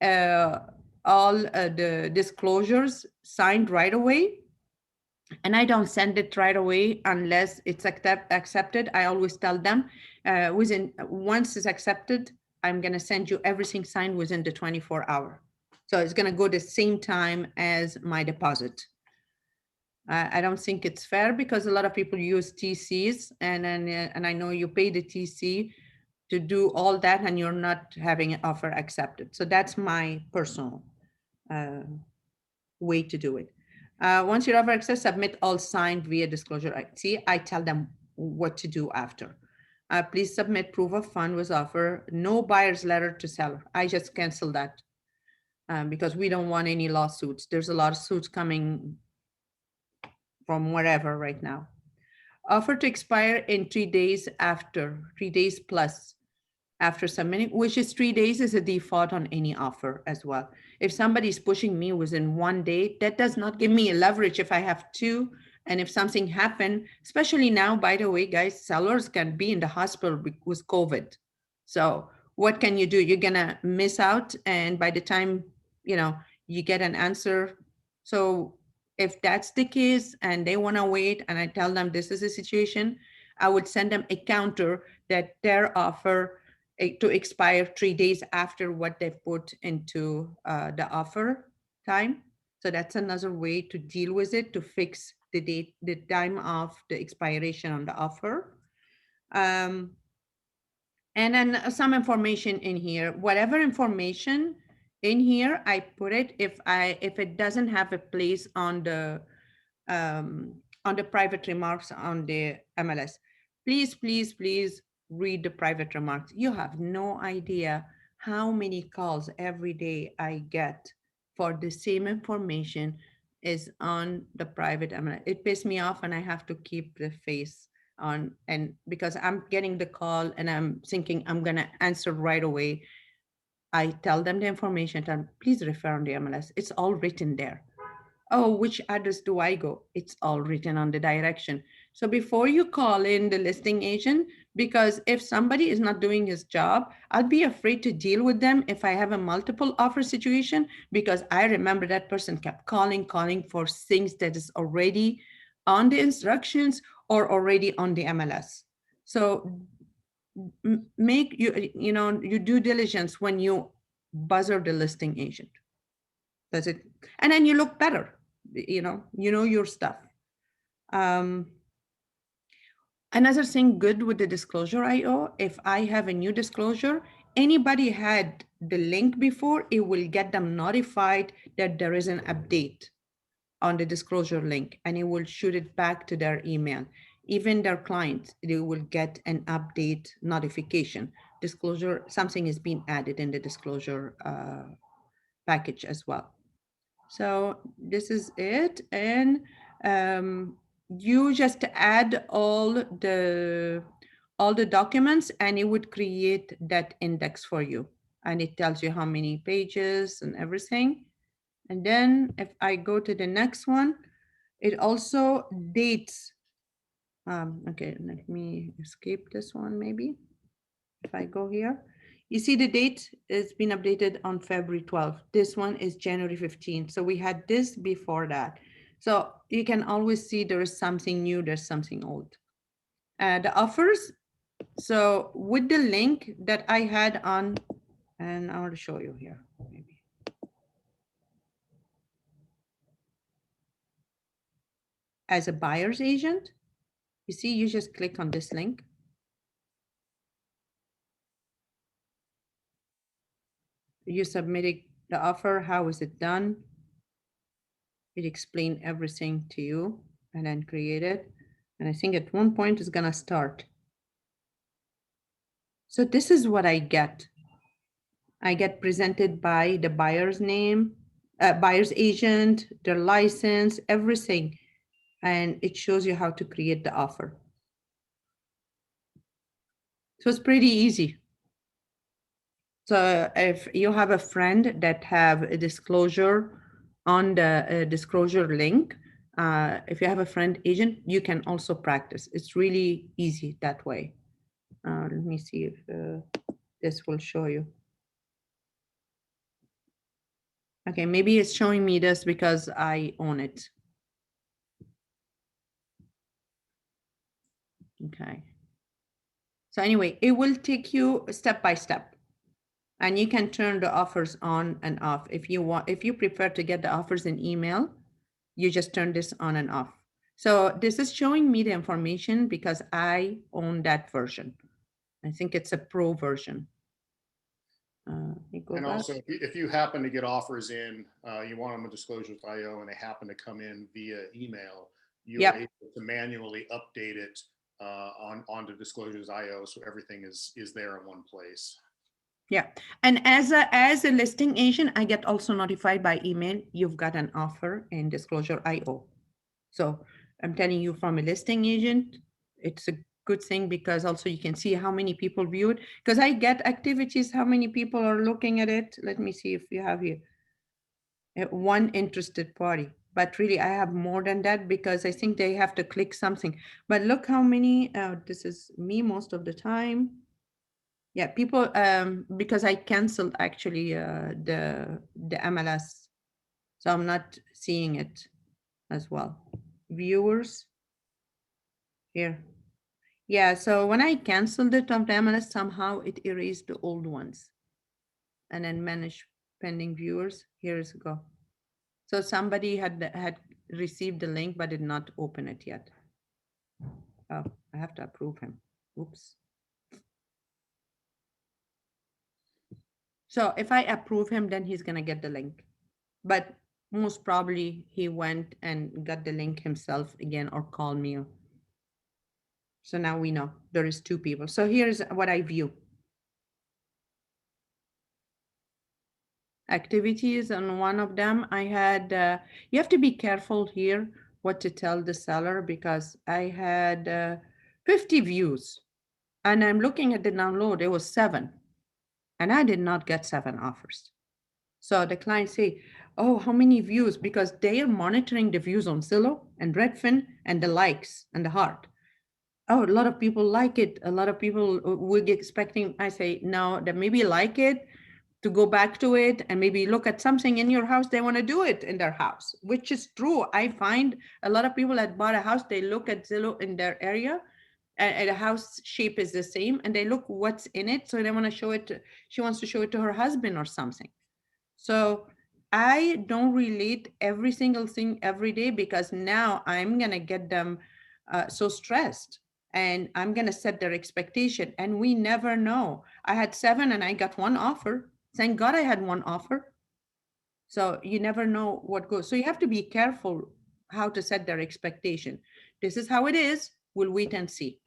all the disclosures signed right away. And I don't send it right away unless it's accepted. I always tell them once it's accepted, I'm going to send you everything signed within the 24-hour. So it's going to go the same time as my deposit. I don't think it's fair because a lot of people use TCs, and I know you pay the TC to do all that and you're not having an offer accepted. So that's my personal way to do it. Once your offer accepted, submit all signed via disclosure. See, I tell them what to do after. Please submit proof of fund with offer, no buyer's letter to seller. I just cancel that because we don't want any lawsuits. There's a lot of suits coming from wherever right now. Offer to expire in 3 days after, 3 days plus after submitting, which is 3 days is a default on any offer as well. If somebody's pushing me within 1 day, that does not give me a leverage if I have 2. And if something happened, especially now, by the way, guys, sellers can be in the hospital with COVID. So what can you do? You're gonna miss out. And by the time, you get an answer. So if that's the case and they wanna wait and I tell them this is the situation, I would send them a counter that their offer to expire 3 days after what they've put into the offer time. So that's another way to deal with it, to fix the date, the time of the expiration on the offer. And then some information in here, whatever information in here, I put it if it doesn't have a place on the private remarks on the MLS. Please read the private remarks. You have no idea how many calls every day I get for the same information is on the private MLS. It pisses me off and I have to keep the face on, and because I'm getting the call and I'm thinking I'm gonna answer right away, I tell them the information and please refer on the MLS. It's all written there. Oh, which address do I go? It's all written on the direction. So before you call in the listing agent, because if somebody is not doing his job, I'll be afraid to deal with them if I have a multiple offer situation, because I remember that person kept calling for things that is already on the instructions or already on the MLS. So make your due diligence when you buzzer the listing agent. That's it. And then you look better. You know your stuff. Another thing good with the disclosure IO, if I have a new disclosure, anybody had the link before, it will get them notified that there is an update on the disclosure link, and it will shoot it back to their email. Even their clients, they will get an update notification. Disclosure, something is being added in the disclosure package as well. So this is it. And you just add all the documents and it would create that index for you. And it tells you how many pages and everything. And then if I go to the next one, it also dates. Okay, let me escape this one maybe. If I go here, you see the date has been updated on February 12th. This one is January 15th. So we had this before that. So you can always see there is something new, there's something old. The offers. So with the link that I had on, and I want to show you here, maybe. As a buyer's agent, you see, you just click on this link. You submitted the offer, how is it done? It explained everything to you and then create it. And I think at one point it's gonna start. So this is what I get. I get presented by the buyer's name, buyer's agent, their license, everything. And it shows you how to create the offer. So it's pretty easy. So if you have a friend that have a disclosure on the disclosure link, if you have a friend agent, you can also practice. It's really easy that way. Let me see if this will show you. Okay, maybe it's showing me this because I own it. Okay. So anyway, it will take you step by step. And you can turn the offers on and off. If you want, if you prefer to get the offers in email, you just turn this on and off. So this is showing me the information because I own that version. I think it's a pro version. And also, if you happen to get offers in, you want them with disclosures IO and they happen to come in via email, you are able to manually update it onto disclosures IO, so everything is there in one place. Yeah, and as a listing agent, I get also notified by email, you've got an offer in disclosure IO. So I'm telling you, from a listing agent, it's a good thing because also you can see how many people view it, because I get activities, how many people are looking at it. Let me see if you have here one interested party, but really I have more than that because I think they have to click something. But look how many, this is me most of the time. Yeah, people, because I canceled actually the MLS, so I'm not seeing it as well. Viewers here. Yeah, so when I canceled it on the MLS, somehow it erased the old ones. And then manage pending viewers. Here's go. So somebody had received the link but did not open it yet. Oh, I have to approve him. Oops. So if I approve him, then he's gonna get the link. But most probably he went and got the link himself again or called me. So now we know there is two people. So here's what I view. Activities on one of them, I had, you have to be careful here what to tell the seller because I had 50 views and I'm looking at the download, it was 7 and I did not get 7 offers. So the client say, oh, how many views? Because they are monitoring the views on Zillow and Redfin and the likes and the heart. Oh, a lot of people like it. A lot of people were expecting, I say, no, that maybe like it, to go back to it and maybe look at something in your house, they want to do it in their house, which is true. I find a lot of people that bought a house, they look at Zillow in their area and the house shape is the same and they look what's in it. So they want to show it, she wants to show it to her husband or something. So I don't relate every single thing every day because now I'm going to get them so stressed and I'm going to set their expectation. And we never know. I had 7 and I got 1 offer. Thank God I had 1 offer. So you never know what goes. So you have to be careful how to set their expectation. This is how it is. We'll wait and see.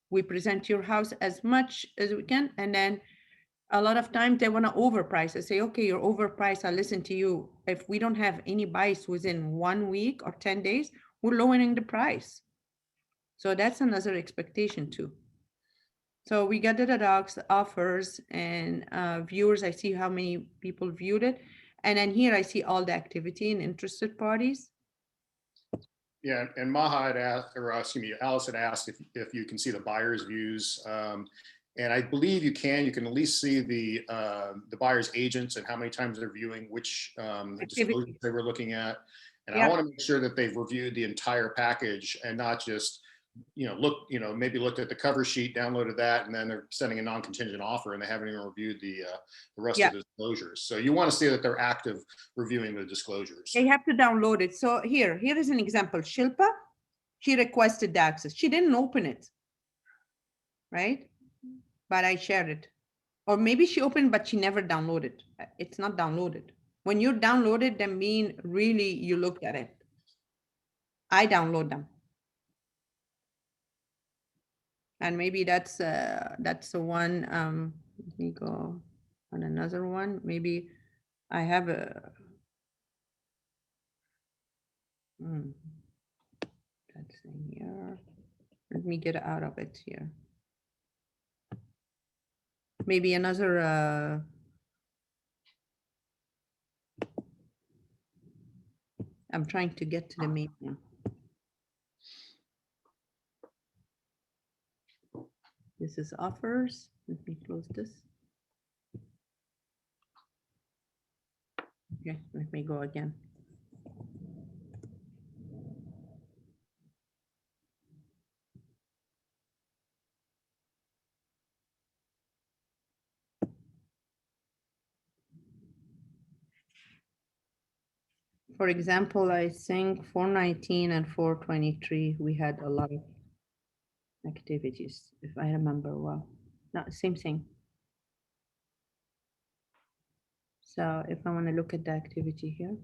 We present your house as much as we can. And then a lot of times they want to overprice. I say, okay, you're overpriced. I'll listen to you. If we don't have any buys within 1 week or 10 days, we're lowering the price. So that's another expectation too. So we got the docs, offers, and viewers. I see how many people viewed it. And then here I see all the activity and interested parties. Yeah, and Maha had asked, or excuse me, Alice had asked if you can see the buyer's views. And I believe you can at least see the buyer's agents and how many times they're viewing, which disclosures they were looking at. And I want to make sure that they've reviewed the entire package and not just, maybe looked at the cover sheet, downloaded that, and then they're sending a non-contingent offer and they haven't even reviewed the rest of the disclosures. So you want to see that they're active reviewing the disclosures. They have to download it. So here is an example. Shilpa, she requested the access. She didn't open it, right? But I shared it. Or maybe she opened, but she never downloaded. It's not downloaded. When you download it, that mean really you looked at it. I download them. And maybe that's the one. Let me go on another one. Maybe I have a. That's in here. Let me get out of it here. Maybe another. I'm trying to get to the main one. This is offers. Let me close this. Okay, let me go again. For example, I think 419 and 423, we had a lot of activities, if I remember well. No, same thing. So if I want to look at the activity here.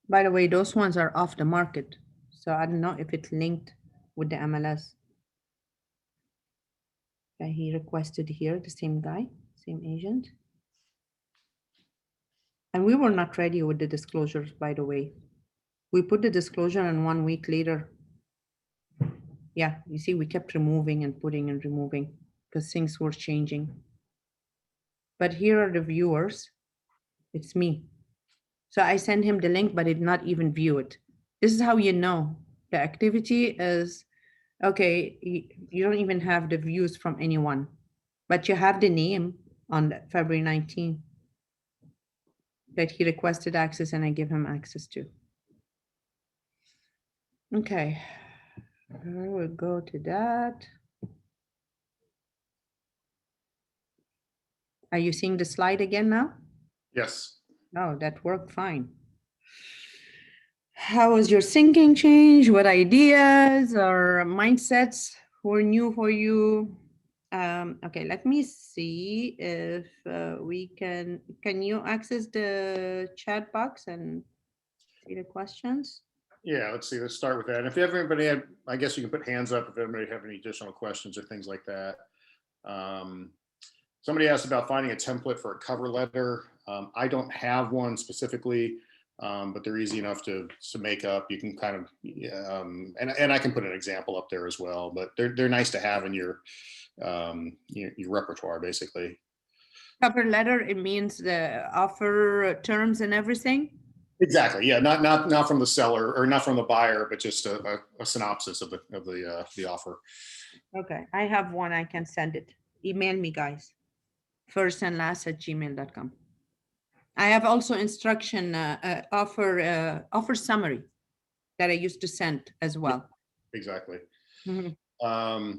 By the way, those ones are off the market. So I don't know if it's linked with the MLS. Okay, he requested here, the same guy, same agent. And we were not ready with the disclosures, by the way. We put the disclosure and 1 week later, yeah, you see, we kept removing and putting and removing because things were changing. But here are the viewers. It's me. So I send him the link, but it not even view it. This is how you know the activity is, okay, you don't even have the views from anyone, but you have the name on February 19th that he requested access and I give him access to. Okay, I will go to that. Are you seeing the slide again now? Yes. Oh, that worked fine. How was your thinking change? What ideas or mindsets were new for you? Okay, let me see if we can you access the chat box and see the questions? Yeah, let's see. Let's start with that. And if everybody had, I guess you can put hands up if everybody have any additional questions or things like that. Somebody asked about finding a template for a cover letter. I don't have one specifically, but they're easy enough to make up. You can kind of, and I can put an example up there as well, but they're nice to have in your repertoire, basically. Cover letter, it means the offer terms and everything? Exactly. Yeah. Not from the seller or not from the buyer, but just a synopsis of the offer. Okay. I have one. I can send it. Email me, guys. First and last at gmail.com. I have also instruction offer summary that I used to send as well. Exactly. Mm-hmm.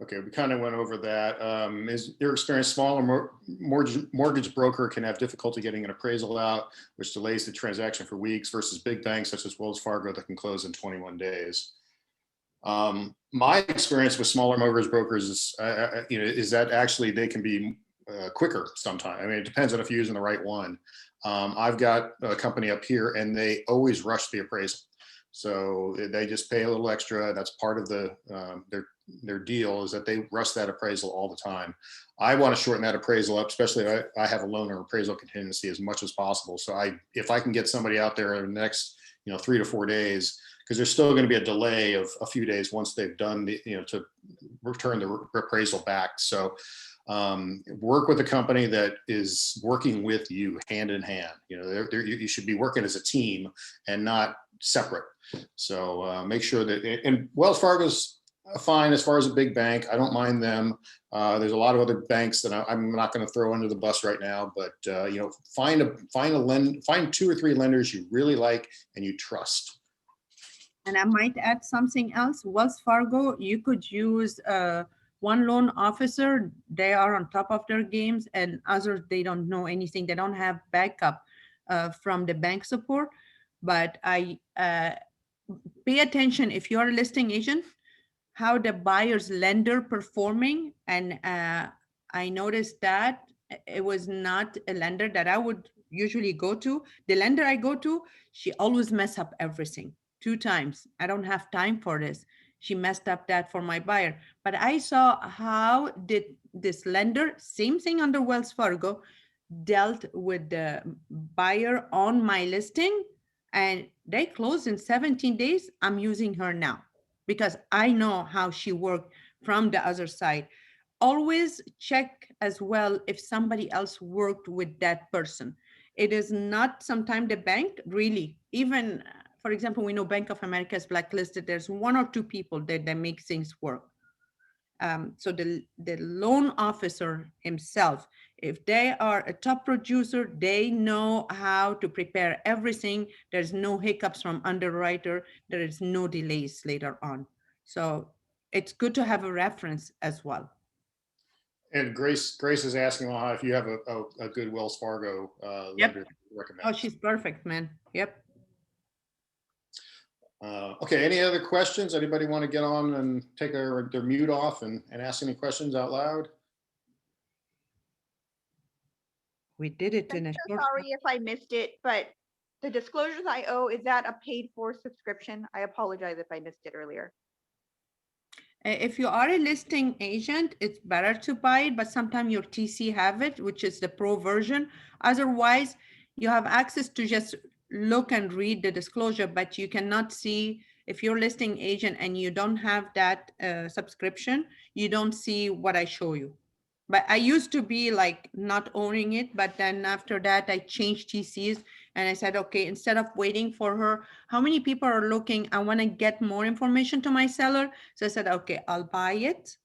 Okay, we kind of went over that. Is your experience smaller mortgage broker can have difficulty getting an appraisal out, which delays the transaction for weeks, versus big banks such as Wells Fargo that can close in 21 days? My experience with smaller mortgage brokers is, is that actually they can be quicker sometimes. I mean, it depends on if you're using the right one. I've got a company up here and they always rush the appraisal. So they just pay a little extra. That's part of their deal, is that they rush that appraisal all the time. I want to shorten that appraisal up, especially if I have a loan or appraisal contingency, as much as possible. So if I can get somebody out there in the next 3 to 4 days, because there's still going to be a delay of a few days once they've done to return the appraisal back. So work with a company that is working with you hand in hand. You should be working as a team and not separate. So make sure that, and Wells Fargo's fine as far as a big bank. I don't mind them. There's a lot of other banks that I'm not going to throw under the bus right now, but find 2 or 3 lenders you really like and you trust. And I might add something else. Wells Fargo, you could use one loan officer. They are on top of their games, and others, they don't know anything. They don't have backup from the bank support. But I pay attention, if you're a listing agent, how the buyer's lender performing. And I noticed that it was not a lender that I would usually go to. The lender I go to, she always mess up everything 2 times. I don't have time for this. She messed up that for my buyer. But I saw how did this lender, same thing under Wells Fargo, dealt with the buyer on my listing, and they closed in 17 days. I'm using her now because I know how she worked from the other side. Always check as well if somebody else worked with that person. It is not sometimes the bank, really. Even, for example, we know Bank of America is blacklisted. There's 1 or 2 people that make things work. So the loan officer himself, if they are a top producer, they know how to prepare everything. There's no hiccups from underwriter. There is no delays later on. So it's good to have a reference as well. And Grace is asking Maha if you have a good Wells Fargo Yep. lender to recommend. Oh, she's perfect, man. Yep. Okay, any other questions? Anybody want to get on and take their mute off and ask any questions out loud? We did it in a I'm so short. sorry if I missed it, but the disclosures I owe, is that a paid for subscription? I apologize if I missed it earlier. If you are a listing agent, it's better to buy it, but sometimes your TC have it, which is the pro version. Otherwise, you have access to just look and read the disclosure, but you cannot see if you're listing agent and you don't have that subscription, you don't see what I show you. But I used to be like not owning it, but then after that I changed TCs and I said, okay, instead of waiting for her, how many people are looking? I want to get more information to my seller. So I said, okay, I'll buy it.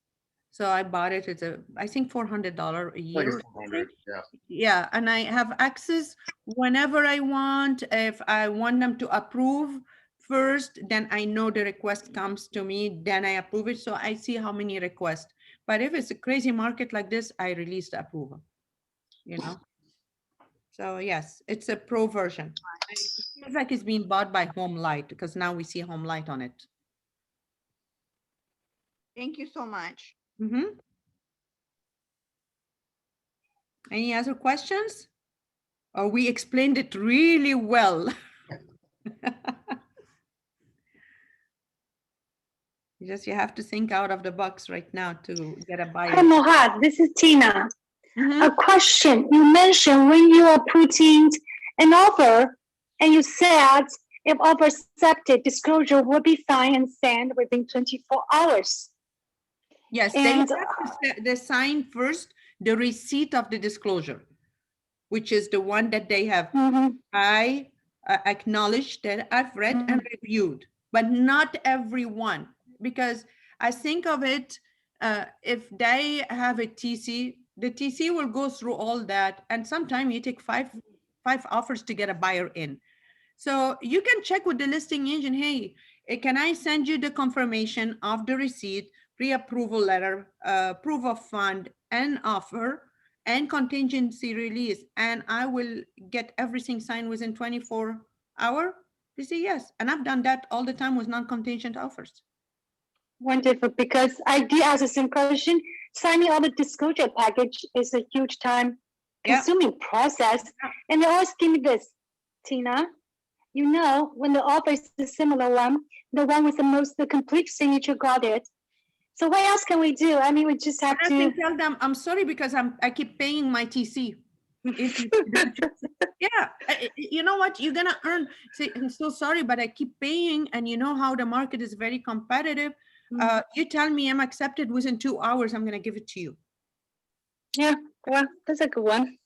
So I bought it. It's I think $400 a Like year. it's 400, yeah. Yeah, and I have access whenever I want. If I want them to approve first, then I know the request comes to me, then I approve it. So I see how many requests. But if it's a crazy market like this, I release the approval, you know? So yes, it's a pro version. It feels like it's being bought by Home Light because now we see Home Light on it. Thank you so much. Mm-hmm. Any other questions? Oh, we explained it really well. You have to think out of the box right now to get a buyer. Hi, Maha. This is Tina. Mhm. A question. You mentioned when you are putting an offer and you said if offer accepted, disclosure will be signed and sent within 24 hours. Yes, And they sign first the receipt of the disclosure, which is the one that they have. I acknowledge that I've read and reviewed, but not everyone, because I think of it, if they have a TC, the TC will go through all that, and sometimes you take five offers to get a buyer in. So you can check with the listing agent, hey, can I send you the confirmation of the receipt, pre-approval letter, proof of fund, and offer, and contingency release, and I will get everything signed within 24 hours? They say yes. And I've done that all the time with non-contingent offers. wonderful, because I did ask the same question. Signing all the disclosure package is a huge time consuming process. And they always give me this, Tina, you know, when the offer is a similar one, the one with the complete signature got it. So what else can we do? I mean, we just have I to can tell them, I'm sorry, because I keep paying my TC. Yeah, you know what, you're gonna earn. Say, I'm so sorry, but I keep paying, and you know how the market is very competitive. You tell me I'm accepted within 2 hours, I'm gonna give it to you. Yeah, well, that's a good one.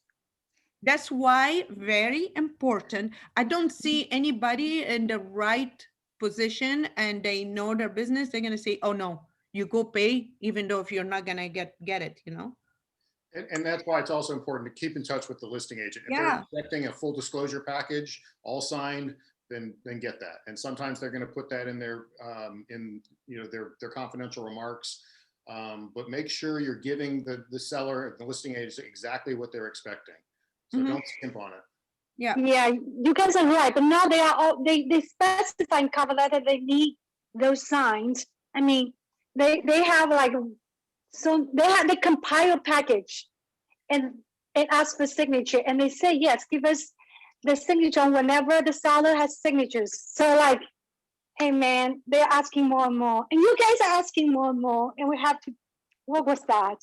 That's why very important. I don't see anybody in the right position and they know their business. They're gonna say, "Oh no, you go pay," even though if you're not gonna get it, you know. And that's why it's also important to keep in touch with the listing agent. If they're expecting a full disclosure package, all signed, then get that. And sometimes they're going to put that in their their confidential remarks. But make sure you're giving the seller, the listing agent, exactly what they're expecting. So don't skimp on it. Yeah. Yeah, you guys are right. But now they are all they specify in cover letter they need those signs. I mean, they have like, so they compile a package and ask for signature, and they say yes, give us the signature whenever the seller has signatures. So like, hey man, they're asking more and more, and you guys are asking more and more, and we have to work with that.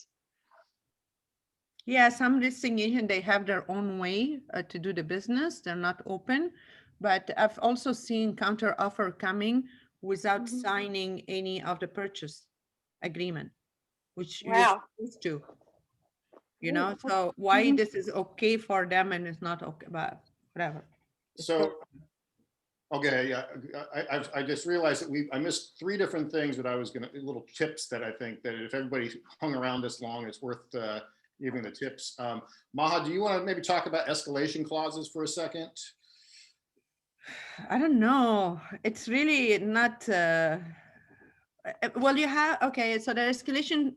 Yeah, some listing agent, they have their own way to do the business. They're not open, but I've also seen counter offer coming without signing any of the purchase agreement, which you're supposed to, you know. So why this is okay for them and it's not okay, but whatever. So, okay, yeah, I just realized that I missed 3 different things that I was gonna, little tips that I think that if everybody hung around this long, it's worth giving the tips. Maha, do you want to maybe talk about escalation clauses for a second? I don't know. It's really not Well, you have, okay, so the escalation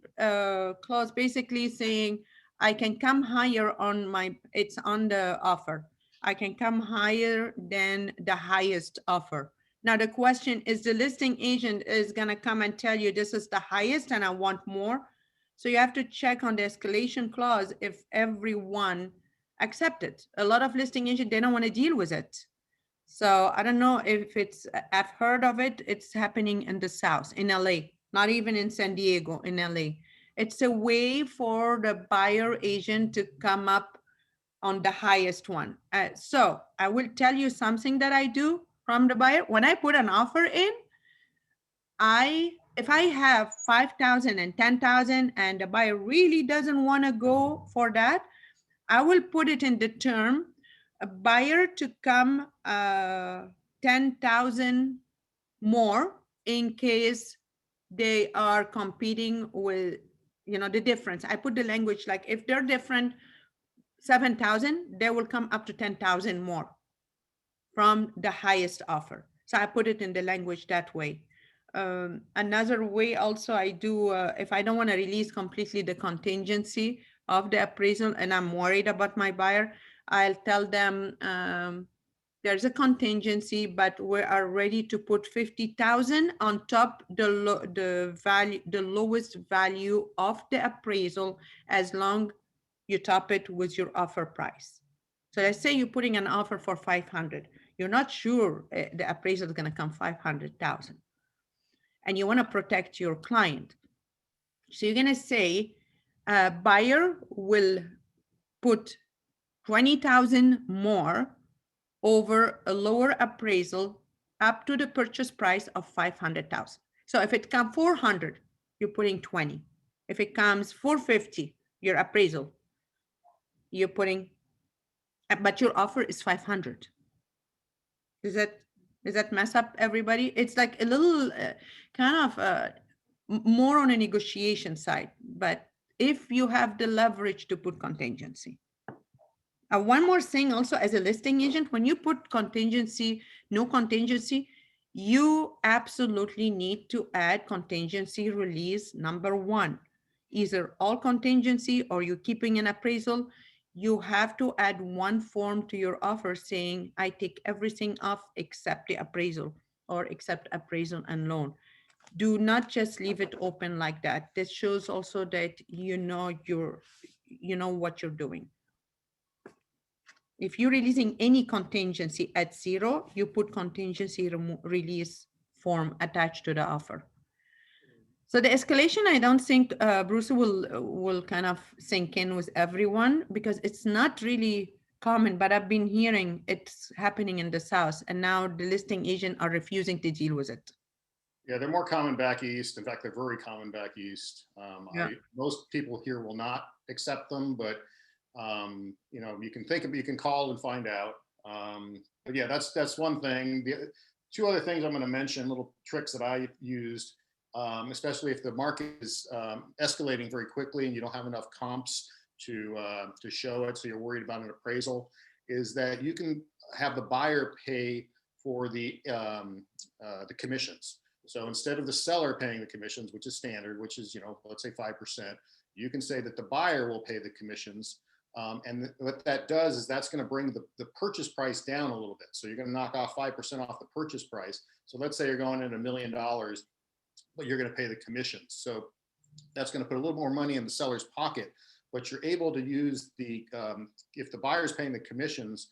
clause basically saying I can come higher on my, it's on the offer. I can come higher than the highest offer. Now, the question is the listing agent is gonna come and tell you this is the highest and I want more. So you have to check on the escalation clause if everyone accepted. A lot of listing agents, they don't wanna deal with it. So I don't know if it's, I've heard of it. It's happening in the South, in LA, not even in San Diego, in LA. It's a way for the buyer agent to come up on the highest one. So I will tell you something that I do from the buyer. When I put an offer in, if I have 5,000 and 10,000 and the buyer really doesn't want to go for that, I will put it in the term, a buyer to come 10,000 more in case they are competing with, you know, the difference. I put the language like if they're different 7,000, they will come up to 10,000 more from the highest offer. So I put it in the language that way. Another way also I do, if I don't want to release completely the contingency of the appraisal and I'm worried about my buyer, I'll tell them there's a contingency, but we are ready to put 50,000 on top the value, the lowest value of the appraisal, as long you top it with your offer price. So let's say you're putting an offer for 500. You're not sure the appraisal is going to come 500,000. And you want to protect your client. So you're going to say a buyer will put 20,000 more over a lower appraisal up to the purchase price of 500,000. So if it comes 400, you're putting 20. If it comes 450, your appraisal, you're putting, but your offer is 500. Does that mess up everybody? It's like a little kind of more on a negotiation side, but if you have the leverage to put contingency. One more thing also, as a listing agent, when you put contingency, no contingency, you absolutely need to add contingency release number 1. Either all contingency or you're keeping an appraisal. You have to add one form to your offer saying, I take everything off except the appraisal or except appraisal and loan. Do not just leave it open like that. This shows also that you know what you're doing. If you're releasing any contingency at 0, you put contingency release form attached to the offer. So the escalation, I don't think Bruce will kind of sink in with everyone because it's not really common, but I've been hearing it's happening in the South, and now the listing agent are refusing to deal with it. Yeah, they're more common back east. In fact, they're very common back east. Yeah. Most people here will not accept them, but you know, you can call and find out. But yeah, that's one thing. The 2 other things I'm going to mention, little tricks that I used, especially if the market is escalating very quickly and you don't have enough comps to show it, so you're worried about an appraisal, is that you can have the buyer pay for the commissions. So instead of the seller paying the commissions, which is standard, which is, you know, let's say 5%, you can say that the buyer will pay the commissions. And what that does is that's going to bring the purchase price down a little bit. So you're going to knock off 5% off the purchase price. So let's say you're going in $1 million, but you're going to pay the commissions. So that's going to put a little more money in the seller's pocket, but you're able to use the, if the buyer's paying the commissions,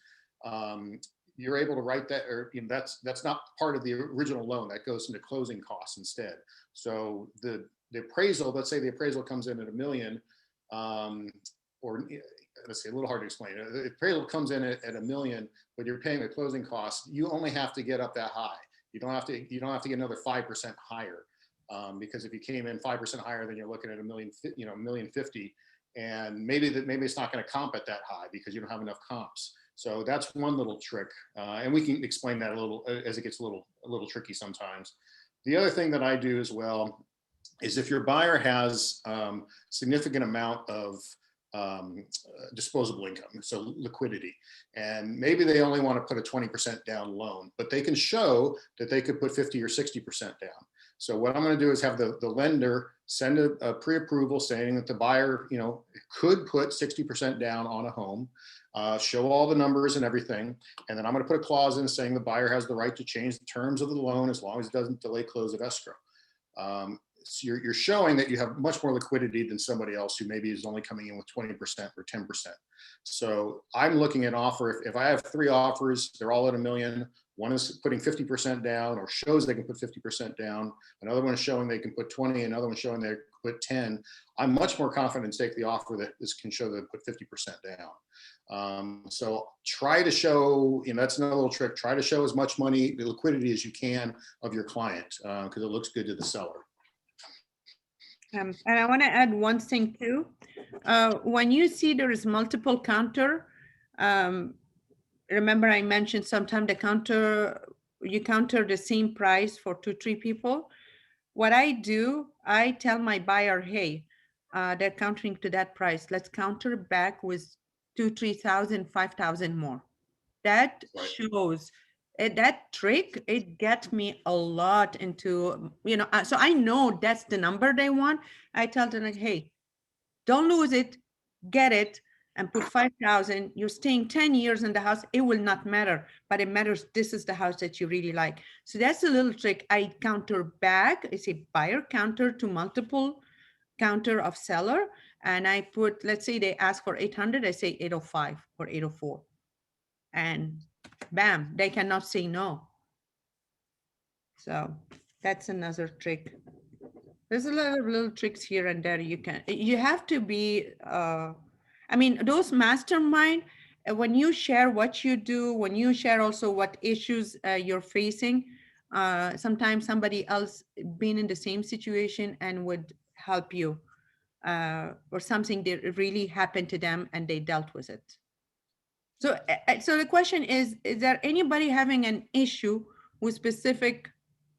you're able to write that, or you know, that's not part of the original loan. That goes into closing costs instead. So the appraisal, let's say the appraisal comes in at $1 million, or let's say a little hard to explain. The appraisal comes in at $1 million, but you're paying the closing costs. You only have to get up that high. You don't have to get another 5% higher, because if you came in 5% higher, then you're looking at $1 million, you know, $1.05 million, and maybe it's not going to comp at that high because you don't have enough comps. So that's one little trick, and we can explain that a little as it gets a little tricky sometimes. The other thing that I do as well is if your buyer has significant amount of disposable income, so liquidity, and maybe they only want to put a 20% down loan, but they can show that they could put 50 or 60% down. So what I'm going to do is have the lender send a pre-approval saying that the buyer, could put 60% down on a home, show all the numbers and everything. And then I'm going to put a clause in saying the buyer has the right to change the terms of the loan as long as it doesn't delay close of escrow. So you're showing that you have much more liquidity than somebody else who maybe is only coming in with 20% or 10%. So I'm looking at offer. If I have 3 offers, they're all at $1 million. One is putting 50% down or shows they can put 50% down. Another one is showing they can put 20. Another one showing they can put 10. I'm much more confident to take the offer that can show they put 50% down. So try to show, that's another little trick. Try to show as much money, the liquidity as you can of your client because it looks good to the seller. And I want to add one thing too. When you see there is multiple counter, remember I mentioned sometimes you counter the same price for 2-3 people. What I do, I tell my buyer, hey, they're countering to that price. Let's counter back with 2,000, 3,000, 5,000 more. That shows that trick, it gets me a lot into, so I know that's the number they want. I tell them like, hey, don't lose it, get it, and put 5,000. You're staying 10 years in the house. It will not matter, but it matters. This is the house that you really like. So that's a little trick. I counter back. I say buyer counter to multiple counter of seller. And I put, let's say they ask for 800. I say 805 or 804. And bam, they cannot say no. So that's another trick. There's a lot of little tricks here and there. You have to be, those mastermind, when you share what you do, when you share also what issues you're facing, sometimes somebody else been in the same situation and would help you or something that really happened to them and they dealt with it. So the question is there anybody having an issue with specific,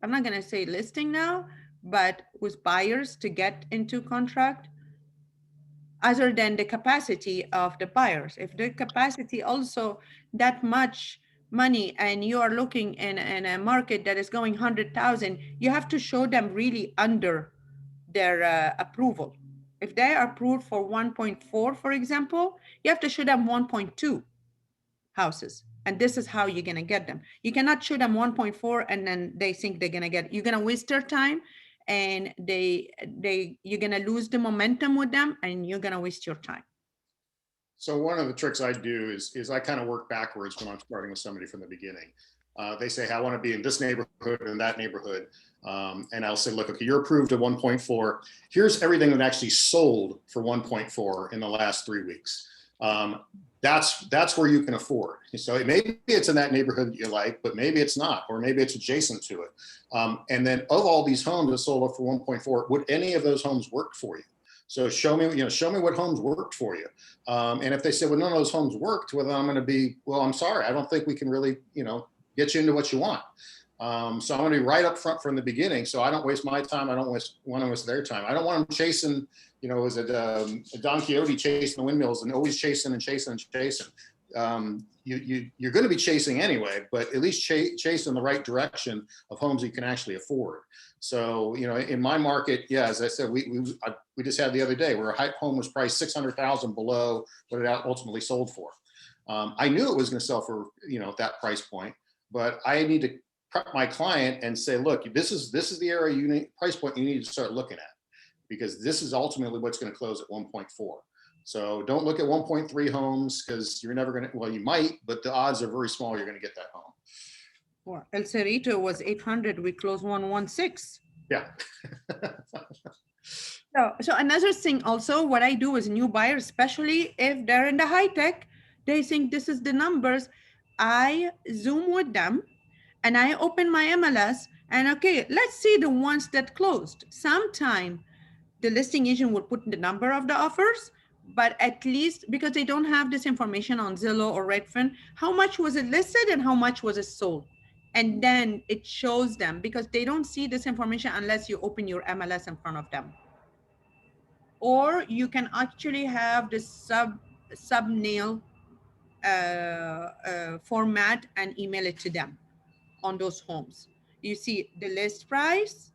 I'm not going to say listing now, but with buyers to get into contract other than the capacity of the buyers? If the capacity also that much money and you are looking in a market that is going 100,000, you have to show them really under their approval. If they are approved for 1.4, for example, you have to show them 1.2 houses. And this is how you're going to get them. You cannot show them 1.4 and then they think they're going to get, you're going to waste their time and you're going to lose the momentum with them and you're going to waste your time. So one of the tricks I do is I kind of work backwards when I'm starting with somebody from the beginning. They say, hey, I want to be in this neighborhood and that neighborhood. And I'll say, look, okay, you're approved at 1.4. Here's everything that actually sold for 1.4 in the last 3 weeks. That's where you can afford. So maybe it's in that neighborhood that you like, but maybe it's not, or maybe it's adjacent to it. And then of all these homes that sold up for 1.4, would any of those homes work for you? So show me what homes worked for you. And if they say, well, none of those homes worked, well, then I'm going to be, well, I'm sorry, I don't think we can really, get you into what you want. So I'm going to be right up front from the beginning. So I don't waste my time. I don't want to waste their time. I don't want them chasing, is it a Don Quixote chasing the windmills and always chasing and chasing and chasing. You're going to be chasing anyway, but at least chase in the right direction of homes you can actually afford. So, in my market, yeah, as I said, we just had the other day where a home was priced $600,000 below what it ultimately sold for. I knew it was going to sell for, that price point, but I need to prep my client and say, look, this is the area price point you need to start looking at, because this is ultimately what's going to close at 1.4. So don't look at 1.3 homes because you're never going to, well, you might, but the odds are very small you're going to get that home. Well, El Cerrito was 800. We closed 116. Yeah. So another thing also, what I do is new buyers, especially if they're in the high tech, they think this is the numbers. I Zoom with them and I open my MLS and okay, let's see the ones that closed. Sometime the listing agent will put the number of the offers, but at least because they don't have this information on Zillow or Redfin, how much was it listed and how much was it sold? And then it shows them, because they don't see this information unless you open your MLS in front of them. Or you can actually have the thumbnail format and email it to them on those homes. You see the list price,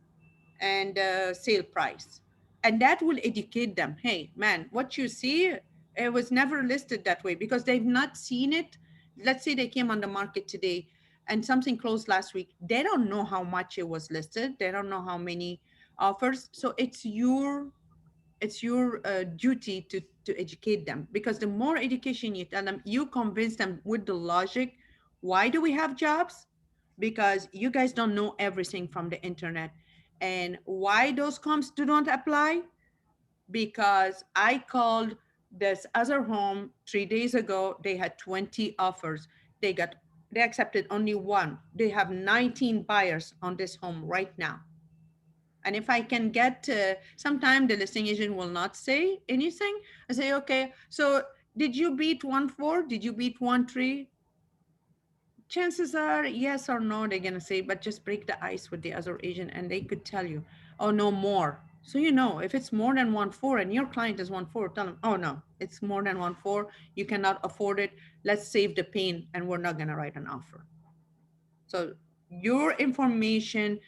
and sale price. And that will educate them. Hey, man, what you see, it was never listed that way because they've not seen it. Let's say they came on the market today and something closed last week. They don't know how much it was listed. They don't know how many offers. So it's your duty to educate them, because the more education you tell them, you convince them with the logic. Why do we have jobs? Because you guys don't know everything from the internet. And why those comps do not apply? Because I called this other home 3 days ago. They had 20 offers. They accepted only one. They have 19 buyers on this home right now. And if I can get, sometime the listing agent will not say anything. I say, okay, so did you beat 1.4? Did you beat 1.3? Chances are yes or no, they're gonna say, but just break the ice with the other agent and they could tell you, oh, no more. So, if it's more than 1.4 and your client is 1.4, tell them, oh no, it's more than 1.4. You cannot afford it. Let's save the pain and we're not gonna write an offer. So your information,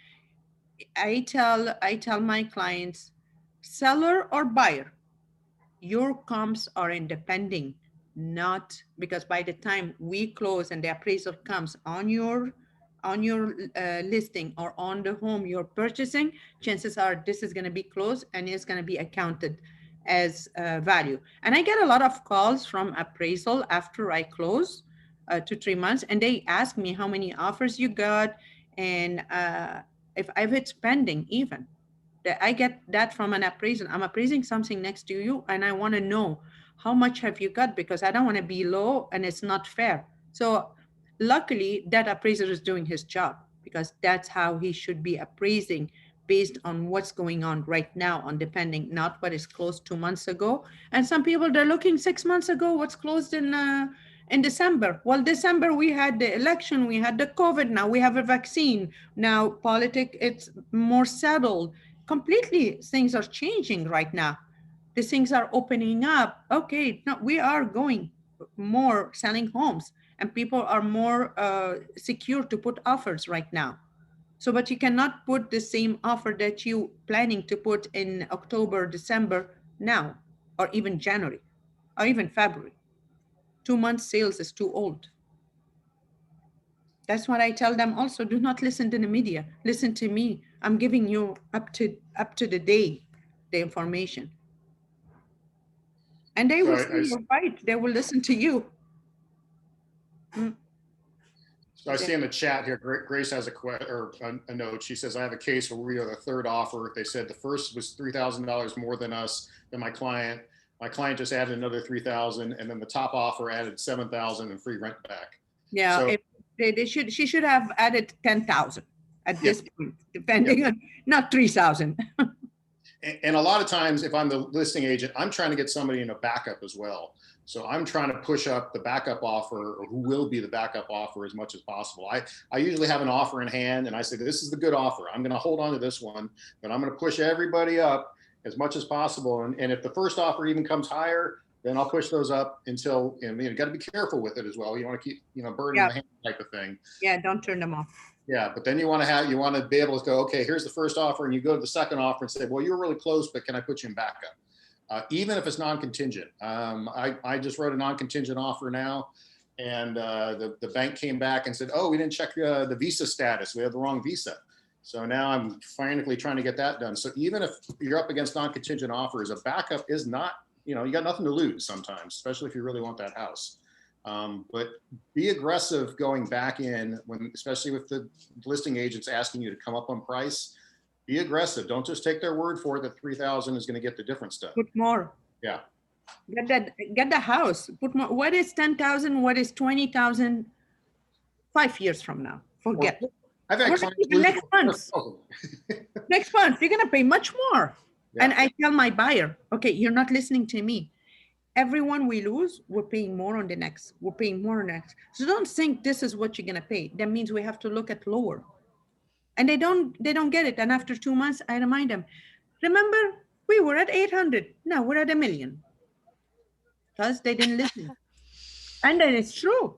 I tell my clients, seller or buyer, your comps are independent, not because by the time we close and the appraisal comes on your listing or on the home you're purchasing, chances are this is going to be closed and it's going to be accounted as value. And I get a lot of calls from appraisal after I close 2-3 months, and they ask me how many offers you got, and if it's pending even. I get that from an appraisal. I'm appraising something next to you and I want to know how much have you got, because I don't want to be low and it's not fair. So luckily that appraiser is doing his job, because that's how he should be appraising, based on what's going on right now on depending, not what is closed 2 months ago. And some people, they're looking 6 months ago, what's closed in December. Well, December, we had the election, we had the COVID, now we have a vaccine. Now politics, it's more settled. Completely, things are changing right now. The things are opening up. Okay, no, we are going more selling homes and people are more secure to put offers right now. So, but you cannot put the same offer that you planning to put in October, December now, or even January, or even February. 2 months sales is too old. That's what I tell them also. Do not listen to the media. Listen to me. I'm giving you up to the day, the information. And they will see you're right. They will listen to you. So I see in the chat here, Grace has a note. She says, I have a case where we are the third offer. They said the first was $3,000 more than us, than my client. My client just added another $3,000, and then the top offer added $7,000 and free rent back. Yeah, so, she should have added 10,000 at this point, depending on, not 3,000. And a lot of times, if I'm the listing agent, I'm trying to get somebody in a backup as well. So I'm trying to push up the backup offer, or who will be the backup offer, as much as possible. I usually have an offer in hand and I say, this is the good offer. I'm going to hold on to this one, but I'm going to push everybody up as much as possible. And if the first offer even comes higher, then I'll push those up until, you got to be careful with it as well. You want to keep, bird in the hand type of thing. Yeah, don't turn them off. Yeah, but then you want to be able to go, okay, here's the first offer, and you go to the second offer and say, well, you were really close, but can I put you in backup? Even if it's non-contingent. I just wrote a non-contingent offer now, and the bank came back and said, oh, we didn't check the visa status. We have the wrong visa. So now I'm frantically trying to get that done. So even if you're up against non-contingent offers, a backup is not, you got nothing to lose sometimes, especially if you really want that house. But be aggressive going back in, especially with the listing agents asking you to come up on price. Be aggressive. Don't just take their word for it that 3,000 is going to get the difference done. Put more. Yeah. Get the house. Put more. What is 10,000? What is 20,000? 5 years from now, forget. Well, I've had clients next month. Next month, you're going to pay much more. Yeah. And I tell my buyer, okay, you're not listening to me. Everyone we lose, we're paying more on the next. We're paying more on the next. So don't think this is what you're going to pay. That means we have to look at lower. And they don't get it. And after 2 months, I remind them, remember, we were at 800. Now we're at 1 million. Because they didn't listen. And then it's true.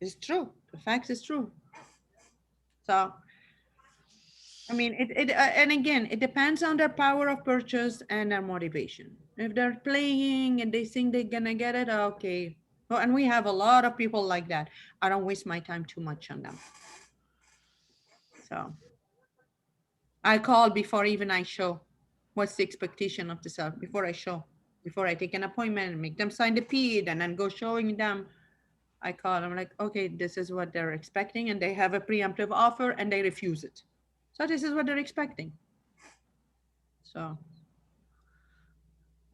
It's true. The fact is true. So I mean, and again, it depends on their power of purchase and their motivation. If they're playing and they think they're gonna get it, okay. Well, and we have a lot of people like that. I don't waste my time too much on them. So I call before even I show. What's the expectation of the seller before I show, before I take an appointment and make them sign the PID and then go showing them. I call them like, okay, this is what they're expecting, and they have a preemptive offer and they refuse it. So this is what they're expecting. So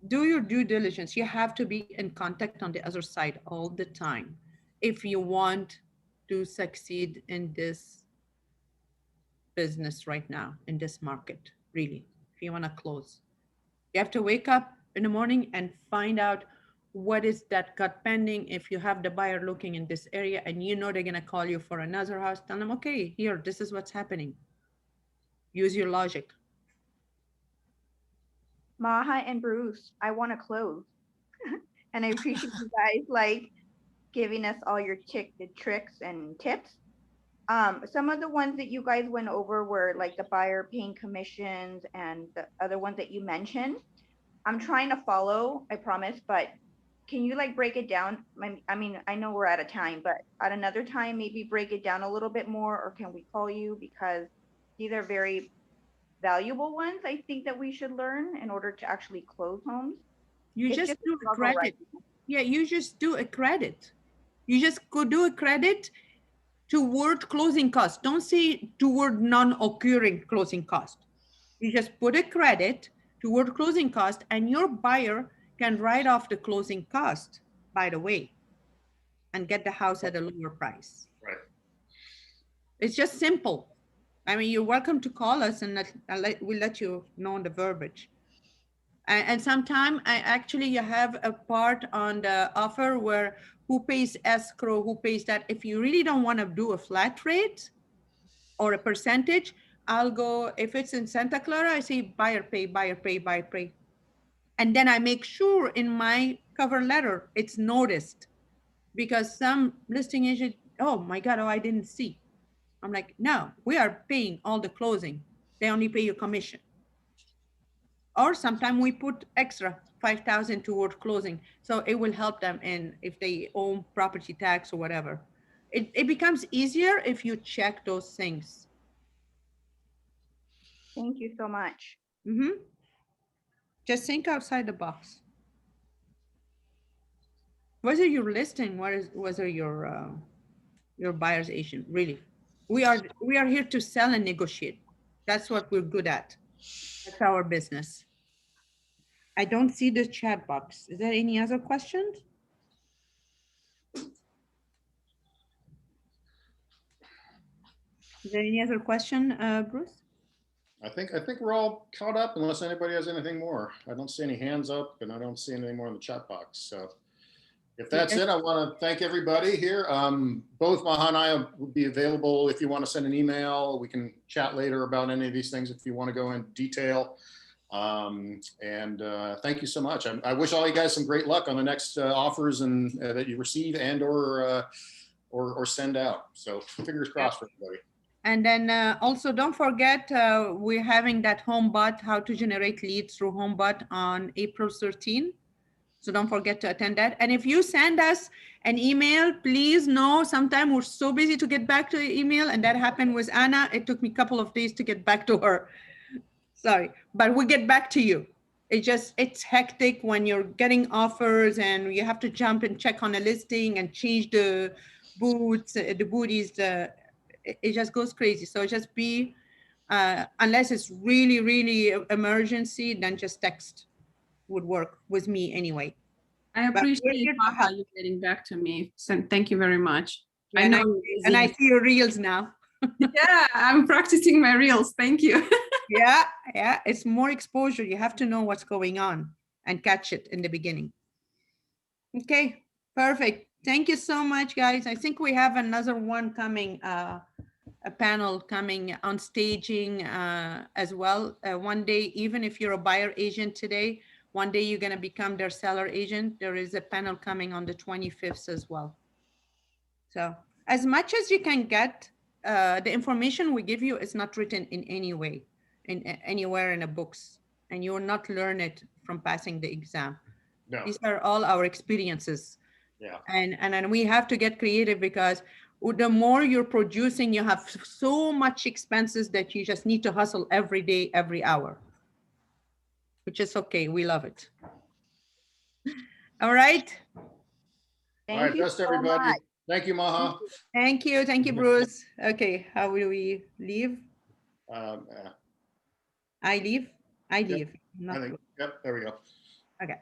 do your due diligence. You have to be in contact on the other side all the time if you want to succeed in this business right now, in this market, really, if you want to close. You have to wake up in the morning and find out what is that got pending. If you have the buyer looking in this area and you know they're going to call you for another house, tell them, okay, here, this is what's happening. Use your logic. Maha and Bruce, I want to close. And I appreciate you guys like giving us all your the tricks and tips. Some of the ones that you guys went over were like the buyer paying commissions and the other ones that you mentioned. I'm trying to follow, I promise, but can you like break it down? I mean, I know we're out of time, but at another time, maybe break it down a little bit more, or can we call you? Because these are very valuable ones, I think, that we should learn in order to actually close homes. You It's just do a struggle credit. right now. Yeah, you just do a credit. You just go do a credit toward closing costs. Don't say toward non-occurring closing cost. You just put a credit toward closing cost, and your buyer can write off the closing cost, by the way, and get the house at a lower price. Right. It's just simple. I mean, you're welcome to call us and we'll let you know the verbiage. And sometime you have a part on the offer where who pays escrow, who pays that. If you really don't want to do a flat rate or a percentage, I'll go, if it's in Santa Clara, I say buyer pay, buyer pay, buyer pay. And then I make sure in my cover letter, it's noticed, because some listing agent, oh my God, oh, I didn't see. I'm like, no, we are paying all the closing. They only pay your commission. Or sometimes we put extra 5,000 toward closing. So it will help them in if they own property tax or whatever. It becomes easier if you check those things. Thank you so much. Mm-hmm. Just think outside the box. Whether you're listing, whether your buyer's agent, really. We are here to sell and negotiate. That's what we're good at. That's our business. I don't see the chat box. Is there any other questions? Is there any other question, Bruce? I think we're all caught up unless anybody has anything more. I don't see any hands up and I don't see anything more in the chat box. So if that's it, I want to thank everybody here. Both Maha and I will be available if you want to send an email. We can chat later about any of these things if you want to go in detail. Thank you so much. I wish all you guys some great luck on the next offers and that you receive and or send out. So fingers crossed for everybody. And then also don't forget, we're having that HomeBot, how to generate leads through HomeBot on April 13. So don't forget to attend that. And if you send us an email, please know sometimes we're so busy to get back to the email, and that happened with Anna. It took me a couple of days to get back to her. Sorry, but we'll get back to you. It's hectic when you're getting offers and you have to jump and check on a listing and change the boots, the booties, it just goes crazy. So just be, unless it's really, really emergency, then just text would work with me anyway. I appreciate Maha, you getting back to me. So thank you very much. Yeah, and I see your reels now. Yeah, I'm practicing my reels. Thank you. Yeah, it's more exposure. You have to know what's going on and catch it in the beginning. Okay, perfect. Thank you so much, guys. I think we have another one coming, a panel coming on staging as well. One day, even if you're a buyer agent today, one day you're going to become their seller agent. There is a panel coming on the 25th as well. So as much as you can get the information we give you is not written in any way, anywhere in the books, and you will not learn it from passing the exam. No, These are all our experiences. yeah, And then we have to get creative because the more you're producing, you have so much expenses that you just need to hustle every day, every hour, which is okay. We love it. All right. all Thank right, you best so everybody. much. Thank you, Maha. Thank you. Thank you, Bruce. Okay. How will we leave? Yeah, I leave. I Yep. leave. I Not think, yep, there we go. okay.